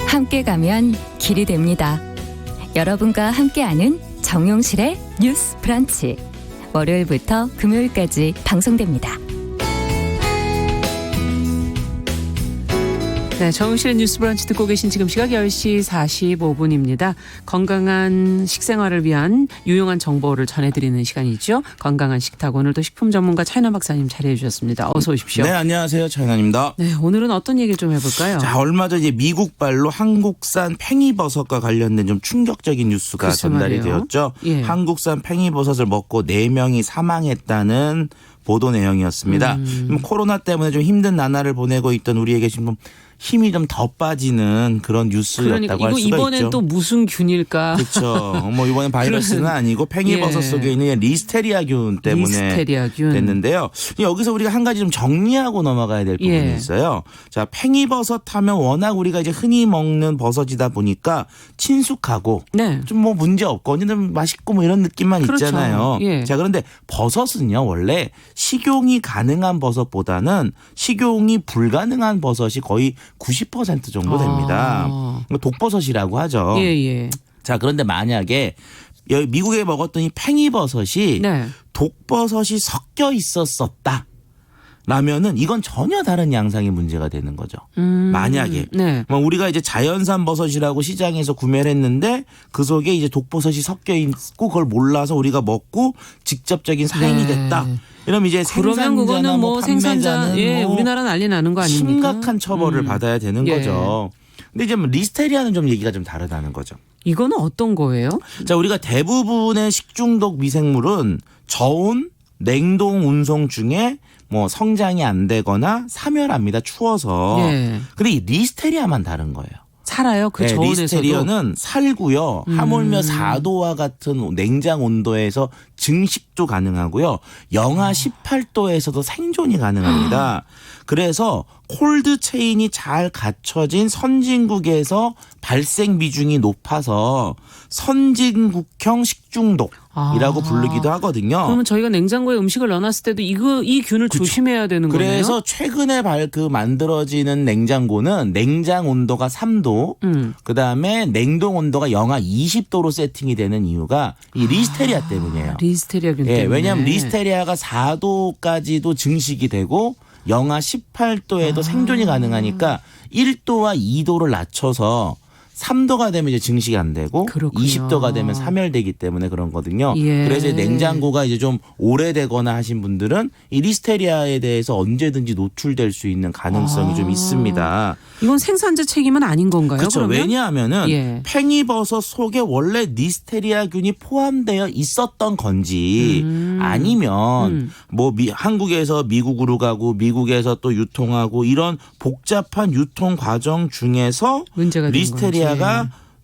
S6: 함께 가면 길이 됩니다. 여러분과 함께하는 정용실의 뉴스 브런치. 월요일부터 금요일까지 방송됩니다.
S2: 네, 정용실의 뉴스 브런치 듣고 계신 지금 시각 10시 45분입니다. 건강한 식생활을 위한 유용한 정보를 전해드리는 시간이죠. 건강한 식탁. 오늘도 식품 전문가 차이나 박사님 자리해 주셨습니다. 어서 오십시오.
S7: 네, 안녕하세요. 차이나입니다.
S2: 네, 오늘은 어떤 얘기 좀 해볼까요?
S7: 자, 얼마 전 이제 미국발로 한국산 팽이버섯과 관련된 좀 충격적인 뉴스가
S2: 글쎄
S7: 전달이
S2: 말이에요.
S7: 되었죠.
S2: 예.
S7: 한국산 팽이버섯을 먹고 4명이 사망했다는 보도 내용이었습니다. 코로나 때문에 좀 힘든 나날을 보내고 있던 우리에게 지금 힘이 좀 더 빠지는 그런 뉴스였다고
S2: 그러니까
S7: 할
S2: 이거
S7: 수가
S2: 이번엔
S7: 있죠.
S2: 또 무슨 균일까?
S7: 그렇죠. 뭐 이번엔 바이러스는 아니고 팽이버섯
S2: 예.
S7: 속에 있는 리스테리아균 때문에
S2: 리스테리아균.
S7: 됐는데요. 여기서 우리가 한 가지 좀 정리하고 넘어가야 될 부분이
S2: 예.
S7: 있어요. 자, 팽이버섯 하면 워낙 우리가 이제 흔히 먹는 버섯이다 보니까 친숙하고
S2: 네.
S7: 좀 뭐 문제 없고 언제든 맛있고 뭐 이런 느낌만
S2: 그렇죠.
S7: 있잖아요.
S2: 예.
S7: 자, 그런데 버섯은요 원래 식용이 가능한 버섯보다는 식용이 불가능한 버섯이 거의 90% 정도 됩니다. 독버섯이라고 하죠.
S2: 예, 예.
S7: 자, 그런데 만약에 여기 미국에 먹었던 이 팽이버섯이
S2: 네.
S7: 독버섯이 섞여 있었었다. 라면은 이건 전혀 다른 양상의 문제가 되는 거죠. 만약에
S2: 네.
S7: 뭐 우리가 이제 자연산 버섯이라고 시장에서 구매를 했는데 그 속에 이제 독버섯이 섞여 있고 그걸 몰라서 우리가 먹고 직접적인 사인이
S2: 네.
S7: 됐다. 이러면 이제
S2: 그러면
S7: 생산자나
S2: 그거는 뭐 생산자,
S7: 판매자는
S2: 예,
S7: 뭐
S2: 우리나라 난리 나는 거 아닙니까?
S7: 심각한 처벌을 받아야 되는
S2: 예.
S7: 거죠. 근데 이제 뭐 리스테리아는 좀 얘기가 좀 다르다는 거죠.
S2: 이거는 어떤 거예요?
S7: 자, 우리가 대부분의 식중독 미생물은 저온, 냉동 운송 중에 뭐 성장이 안 되거나 사멸합니다. 추워서.
S2: 예.
S7: 근데 이 리스테리아만 다른 거예요.
S2: 살아요? 그
S7: 네,
S2: 저온에서도?
S7: 리스테리아는 살고요. 하물며 4도와 같은 냉장 온도에서 증식도 가능하고요. 영하 18도에서도 생존이 가능합니다. 그래서 콜드 체인이 잘 갖춰진 선진국에서 발생 비중이 높아서 선진국형 식중독이라고 부르기도 하거든요.
S2: 그러면 저희가 냉장고에 음식을 넣어놨을 때도 이 균을 조심해야 되는 거네요.
S7: 그래서 최근에 만들어지는 냉장고는 냉장 온도가 3도, 그다음에 냉동 온도가 영하 20도로 세팅이 되는 이유가 이 리스테리아 때문이에요.
S2: 리스테리아균
S7: 예,
S2: 때문에.
S7: 왜냐하면 리스테리아가 4도까지도 증식이 되고 영하 18도에도 생존이 가능하니까 1도와 2도를 낮춰서 3도가 되면 이제 증식이 안 되고
S2: 그렇군요.
S7: 20도가 되면 사멸되기 때문에 그런 거거든요.
S2: 예.
S7: 그래서 냉장고가 이제 좀 오래되거나 하신 분들은 이 리스테리아에 대해서 언제든지 노출될 수 있는 가능성이 좀 있습니다.
S2: 이건 생산자 책임은 아닌 건가요?
S7: 그렇죠.
S2: 그러면?
S7: 왜냐하면은
S2: 예.
S7: 팽이버섯 속에 원래 리스테리아균이 포함되어 있었던 건지 아니면 뭐 한국에서 미국으로 가고 미국에서 또 유통하고 이런 복잡한 유통 과정 중에서
S2: 문제가 된
S7: 리스테리아가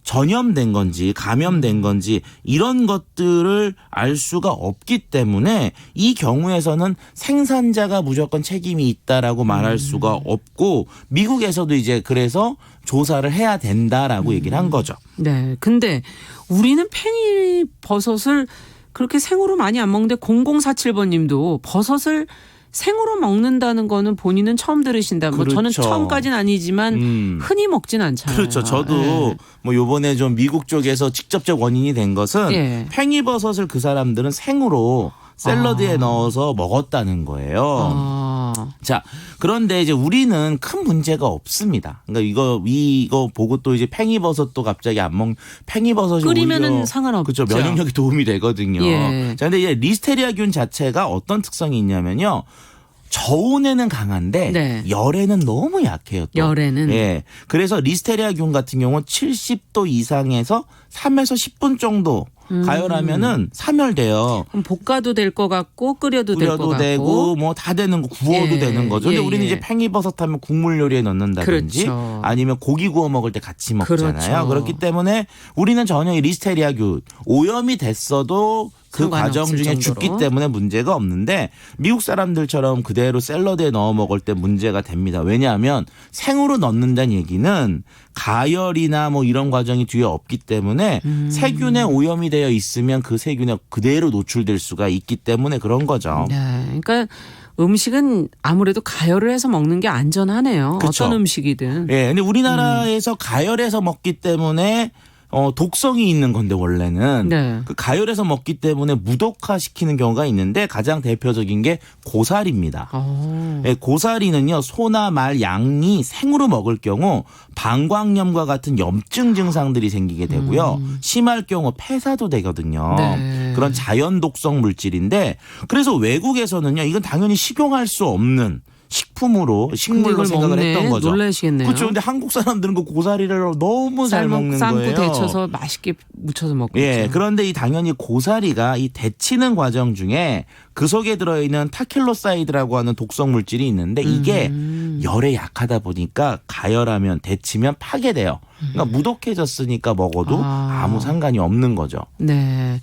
S7: 전염된 건지 감염된 건지 이런 것들을 알 수가 없기 때문에 이 경우에서는 생산자가 무조건 책임이 있다라고 말할 수가 없고 미국에서도 이제 그래서 조사를 해야 된다라고 얘기를 한 거죠.
S2: 네. 근데 우리는 팽이버섯을 그렇게 생으로 많이 안 먹는데 0047번 님도 버섯을 생으로 먹는다는 거는 본인은 처음 들으신다. 뭐 저는
S7: 그렇죠.
S2: 처음까지는 아니지만 흔히 먹진 않잖아요.
S7: 그렇죠. 저도
S2: 예.
S7: 뭐 요번에 좀 미국 쪽에서 직접적 원인이 된 것은
S2: 예.
S7: 팽이버섯을 그 사람들은 생으로 샐러드에 넣어서 먹었다는 거예요. 자, 그런데 이제 우리는 큰 문제가 없습니다. 그러니까 이거 보고 또 이제 팽이버섯도 갑자기 안 팽이버섯이
S2: 끓이면은
S7: 오히려
S2: 상관없죠.
S7: 그렇죠. 면역력이 도움이 되거든요.
S2: 예.
S7: 자, 근데 이제 리스테리아균 자체가 어떤 특성이 있냐면요. 저온에는 강한데
S2: 네.
S7: 열에는 너무 약해요. 또.
S2: 열에는.
S7: 예. 그래서 리스테리아균 같은 경우는 70도 이상에서 3에서 10분 정도 가열하면은 사멸돼요.
S2: 그럼 볶아도 될 것 같고 끓여도 될 것
S7: 끓여도
S2: 같고.
S7: 되고 뭐 다 되는 거 구워도
S2: 예,
S7: 되는 거죠. 근데
S2: 예,
S7: 우리는
S2: 예.
S7: 이제 팽이버섯 하면 국물 요리에 넣는다든지
S2: 그렇죠.
S7: 아니면 고기 구워 먹을 때 같이 먹잖아요.
S2: 그렇죠.
S7: 그렇기 때문에 우리는 전혀 이 리스테리아균 오염이 됐어도 그
S2: 상관없을
S7: 과정 중에
S2: 정도로.
S7: 죽기 때문에 문제가 없는데 미국 사람들처럼 그대로 샐러드에 넣어 먹을 때 문제가 됩니다. 왜냐하면 생으로 넣는다는 얘기는 가열이나 뭐 이런 과정이 뒤에 없기 때문에 세균에 오염이 되어 있으면 그 세균에 그대로 노출될 수가 있기 때문에 그런 거죠.
S2: 네. 그러니까 음식은 아무래도 가열을 해서 먹는 게 안전하네요.
S7: 그쵸.
S2: 어떤 음식이든.
S7: 예, 근데 우리나라에서 가열해서 먹기 때문에 독성이 있는 건데 원래는
S2: 네.
S7: 그 가열해서 먹기 때문에 무독화시키는 경우가 있는데 가장 대표적인 게 고사리입니다. 예, 고사리는요 소나 말, 양이 생으로 먹을 경우 방광염과 같은 염증 증상들이 생기게 되고요. 심할 경우 폐사도 되거든요.
S2: 네.
S7: 그런 자연 독성 물질인데 그래서 외국에서는요 이건 당연히 식용할 수 없는 식품으로 식물로
S2: 이걸
S7: 생각을
S2: 먹네.
S7: 했던 거죠.
S2: 놀라시겠네요.
S7: 그렇죠. 근데 한국 사람들은 그 고사리를 너무 잘 먹는
S2: 삶고
S7: 거예요.
S2: 데쳐서 맛있게 무쳐서 먹고.
S7: 예,
S2: 있죠.
S7: 그런데 이 당연히 고사리가 이 데치는 과정 중에 그 속에 들어있는 타킬로사이드라고 하는 독성 물질이 있는데 이게 열에 약하다 보니까 가열하면 데치면 파괴돼요. 그러니까 무독해졌으니까 먹어도 아무 상관이 없는 거죠.
S2: 네.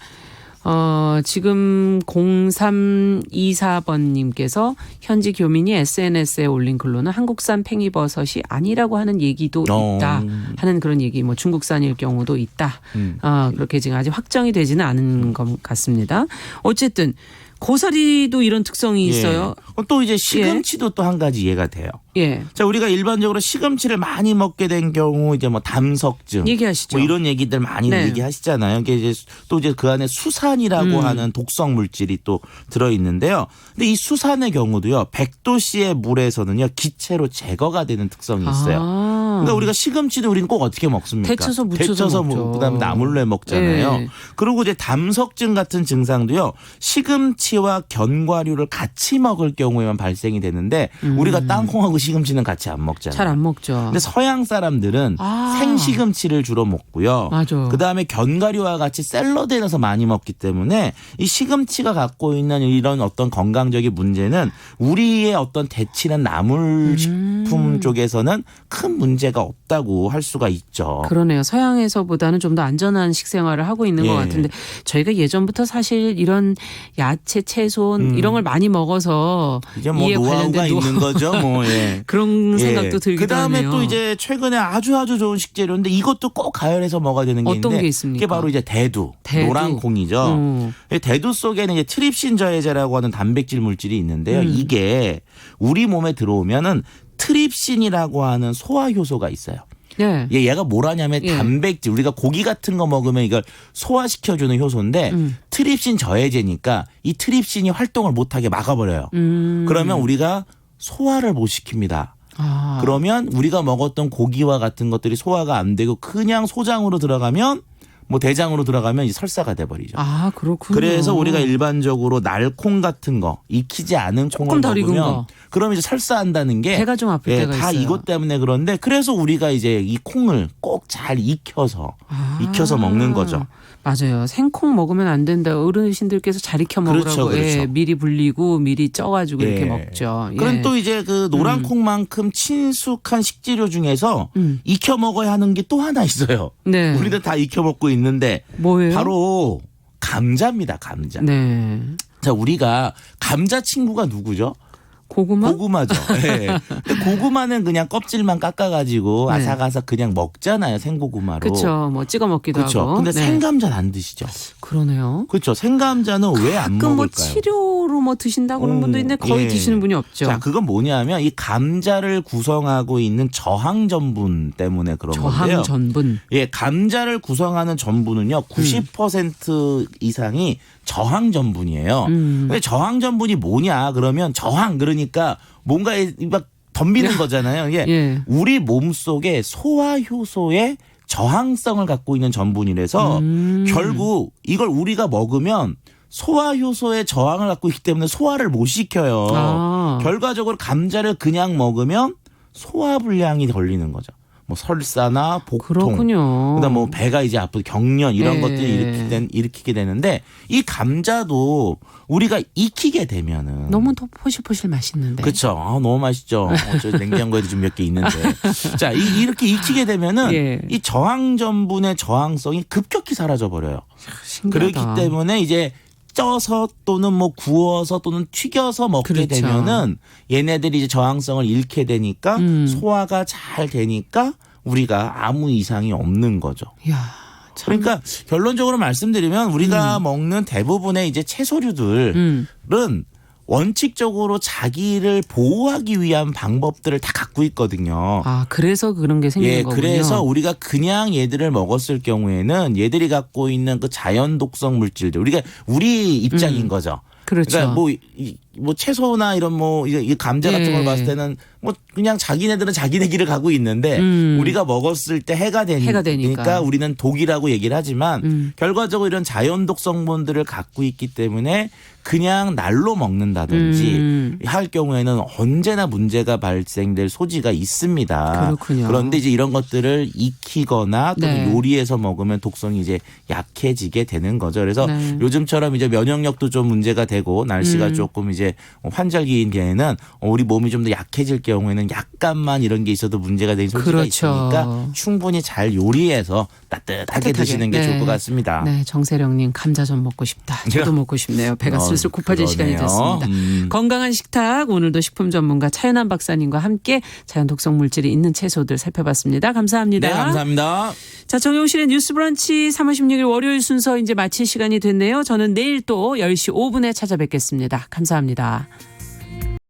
S2: 지금 0324번님께서 현지 교민이 SNS에 올린 글로는 한국산 팽이버섯이 아니라고 하는 얘기도 있다 하는 그런 얘기, 뭐 중국산일 경우도 있다. 그렇게 지금 아직 확정이 되지는 않은 것 같습니다. 어쨌든 고사리도 이런 특성이 있어요.
S7: 예. 또 이제 시금치도 또 한 가지 이해가 돼요.
S2: 예.
S7: 자, 우리가 일반적으로 시금치를 많이 먹게 된 경우 이제 뭐 담석증,
S2: 얘기하시죠.
S7: 뭐 이런 얘기들 많이
S2: 네.
S7: 얘기하시잖아요. 이게 이제 또 이제 그 안에 수산이라고 하는 독성 물질이 또 들어 있는데요. 근데 이 수산의 경우도요, 100도씨의 물에서는요 기체로 제거가 되는 특성이 있어요. 그러니까 우리가 시금치도 우리는 꼭 어떻게 먹습니까?
S2: 데쳐서 무쳐서 먹죠.
S7: 그다음에 나물로 해 먹잖아요.
S2: 예.
S7: 그리고 이제 담석증 같은 증상도요. 시금치와 견과류를 같이 먹을 경우에만 발생이 되는데 우리가 땅콩하고 시금치는 같이 안 먹잖아요.
S2: 잘 안 먹죠.
S7: 근데 서양 사람들은 생시금치를 주로 먹고요.
S2: 맞아.
S7: 그다음에 견과류와 같이 샐러드에 넣어서 많이 먹기 때문에 이 시금치가 갖고 있는 이런 어떤 건강적인 문제는 우리의 어떤 데치는 나물 식품 쪽에서는 큰 문제가 없다고 할 수가 있죠.
S2: 그러네요. 서양에서보다는 좀 더 안전한 식생활을 하고 있는 것
S7: 예.
S2: 같은데 저희가 예전부터 사실 이런 야채, 채소 이런 걸 많이 먹어서
S7: 이제 뭐
S2: 이에
S7: 노하우가
S2: 관련된
S7: 있는 거죠. 뭐 예.
S2: 그런 생각도 들기도
S7: 그다음에
S2: 하네요.
S7: 또 이제 최근에 아주 좋은 식재료인데 이것도 꼭 가열해서 먹어야 되는 게
S2: 어떤
S7: 있는데
S2: 게 있습니까?
S7: 그게 바로 이제 대두. 노란 콩이죠.
S2: 어.
S7: 대두 속에는 이제 트립신 저해제라고 하는 단백질 물질이 있는데요. 이게 우리 몸에 들어오면은 트립신이라고 하는 소화 효소가 있어요.
S2: 네.
S7: 얘가 뭘 하냐면
S2: 예.
S7: 단백질 우리가 고기 같은 거 먹으면 이걸 소화시켜주는 효소인데 트립신 저해제니까 이 트립신이 활동을 못하게 막아버려요. 그러면 우리가 소화를 못 시킵니다. 그러면 우리가 먹었던 고기와 같은 것들이 소화가 안 되고 그냥 소장으로 들어가면 뭐 대장으로 들어가면 이 설사가 돼버리죠.
S2: 아, 그렇군요.
S7: 그래서 우리가 일반적으로 날콩 같은 거 익히지 않은 콩을
S2: 덜 익은
S7: 먹으면
S2: 거.
S7: 그러면 이제 설사한다는 게
S2: 배가 좀 아플 때가
S7: 다
S2: 있어요.
S7: 이것 때문에 그런데 그래서 우리가 이제 이 콩을 꼭 잘 익혀서 먹는 거죠.
S2: 맞아요. 생콩 먹으면 안 된다. 어르신들께서 잘 익혀 먹으라고
S7: 그렇죠.
S2: 예, 미리 불리고 미리 쪄가지고
S7: 예.
S2: 이렇게 먹죠. 예.
S7: 그럼 또 이제 그 노란 콩만큼 친숙한 식재료 중에서 익혀 먹어야 하는 게 또 하나 있어요.
S2: 네.
S7: 우리는 다 익혀 먹고 있는데
S2: 뭐예요?
S7: 바로 감자입니다. 감자.
S2: 네.
S7: 자, 우리가 감자 친구가 누구죠?
S2: 고구마?
S7: 고구마죠. 네. 근데 고구마는 그냥 껍질만 깎아가지고
S2: 네.
S7: 아삭아삭 그냥 먹잖아요. 생고구마로.
S2: 그렇죠. 뭐 찍어 먹기도
S7: 그렇죠.
S2: 하고.
S7: 근데
S2: 네.
S7: 생감자는 안 드시죠?
S2: 그러네요.
S7: 그렇죠. 생감자는 왜 안
S2: 가끔 뭐
S7: 먹을까요?
S2: 치료로 뭐 드신다고 그러는 분도 있는데 거의
S7: 예.
S2: 드시는 분이 없죠.
S7: 자, 그건 뭐냐면 이 감자를 구성하고 있는 저항 전분 때문에 그런 건데요.
S2: 저항 전분.
S7: 예, 감자를 구성하는 전분은요, 90% 이상이 저항 전분이에요. 근데 저항 전분이 뭐냐? 그러면 저항 그러니까 뭔가에 막 덤비는 거잖아요. 이게
S2: 예.
S7: 우리 몸 속에 소화 효소의 저항성을 갖고 있는 전분이라서 결국 이걸 우리가 먹으면 소화 효소의 저항을 갖고 있기 때문에 소화를 못 시켜요. 결과적으로 감자를 그냥 먹으면 소화불량이 걸리는 거죠. 뭐 설사나 복통,
S2: 그렇군요.
S7: 그다음 뭐 배가 이제 아프고 경련 이런
S2: 네.
S7: 것들이 일으키게 되는데 이 감자도 우리가 익히게 되면은
S2: 너무 더 포실포실 맛있는데.
S7: 그렇죠. 너무 맛있죠. 저 냉장고에도 좀 몇 개 있는데. 자, 이렇게 익히게 되면은
S2: 예.
S7: 이 저항 전분의 저항성이 급격히 사라져 버려요.
S2: 신기하다.
S7: 그렇기 때문에 이제 쪄서 또는 뭐 구워서 또는 튀겨서 먹게
S2: 그렇죠.
S7: 되면은 얘네들이 이제 저항성을 잃게 되니까 소화가 잘 되니까 우리가 아무 이상이 없는 거죠.
S2: 이야, 참.
S7: 그러니까 결론적으로 말씀드리면 우리가 먹는 대부분의 이제 채소류들은 원칙적으로 자기를 보호하기 위한 방법들을 다 갖고 있거든요.
S2: 아, 그래서 그런 게 생기는 거군요.
S7: 그래서 우리가 그냥 얘들을 먹었을 경우에는 얘들이 갖고 있는 그 자연 독성 물질들, 우리 입장인 거죠.
S2: 그렇죠.
S7: 그러니까 뭐 채소나 이런 뭐 이 감자 같은
S2: 예.
S7: 걸 봤을 때는 뭐 그냥 자기네들은 자기네 길을 가고 있는데 우리가 먹었을 때 해가
S2: 되니까.
S7: 되니까 우리는 독이라고 얘기를 하지만 결과적으로 이런 자연독 성분들을 갖고 있기 때문에 그냥 날로 먹는다든지 할 경우에는 언제나 문제가 발생될 소지가 있습니다.
S2: 그렇군요.
S7: 그런데 이제 이런 것들을 익히거나 또는
S2: 네.
S7: 요리해서 먹으면 독성이 이제 약해지게 되는 거죠. 그래서
S2: 네.
S7: 요즘처럼 이제 면역력도 좀 문제가 되고 날씨가 조금 이제 환절기인 데에는 우리 몸이 좀 더 약해질 경우에는 약간만 이런 게 있어도 문제가 되는 소지가
S2: 그렇죠.
S7: 있으니까 충분히 잘 요리해서 따뜻하게 드시는 게
S2: 네.
S7: 좋을 것 같습니다.
S2: 네, 정세령님 감자 좀 먹고 싶다. 저도 먹고 싶네요. 배가 슬슬 고파질 시간이
S7: 그러네요.
S2: 됐습니다. 건강한 식탁 오늘도 식품 전문가 차윤환 박사님과 함께 자연 독성 물질이 있는 채소들 살펴봤습니다. 감사합니다.
S7: 네, 감사합니다.
S2: 자, 정용실의 뉴스 브런치 3월 16일 월요일 순서 이제 마칠 시간이 됐네요. 저는 내일 또 10시 5분에 찾아뵙겠습니다. 감사합니다.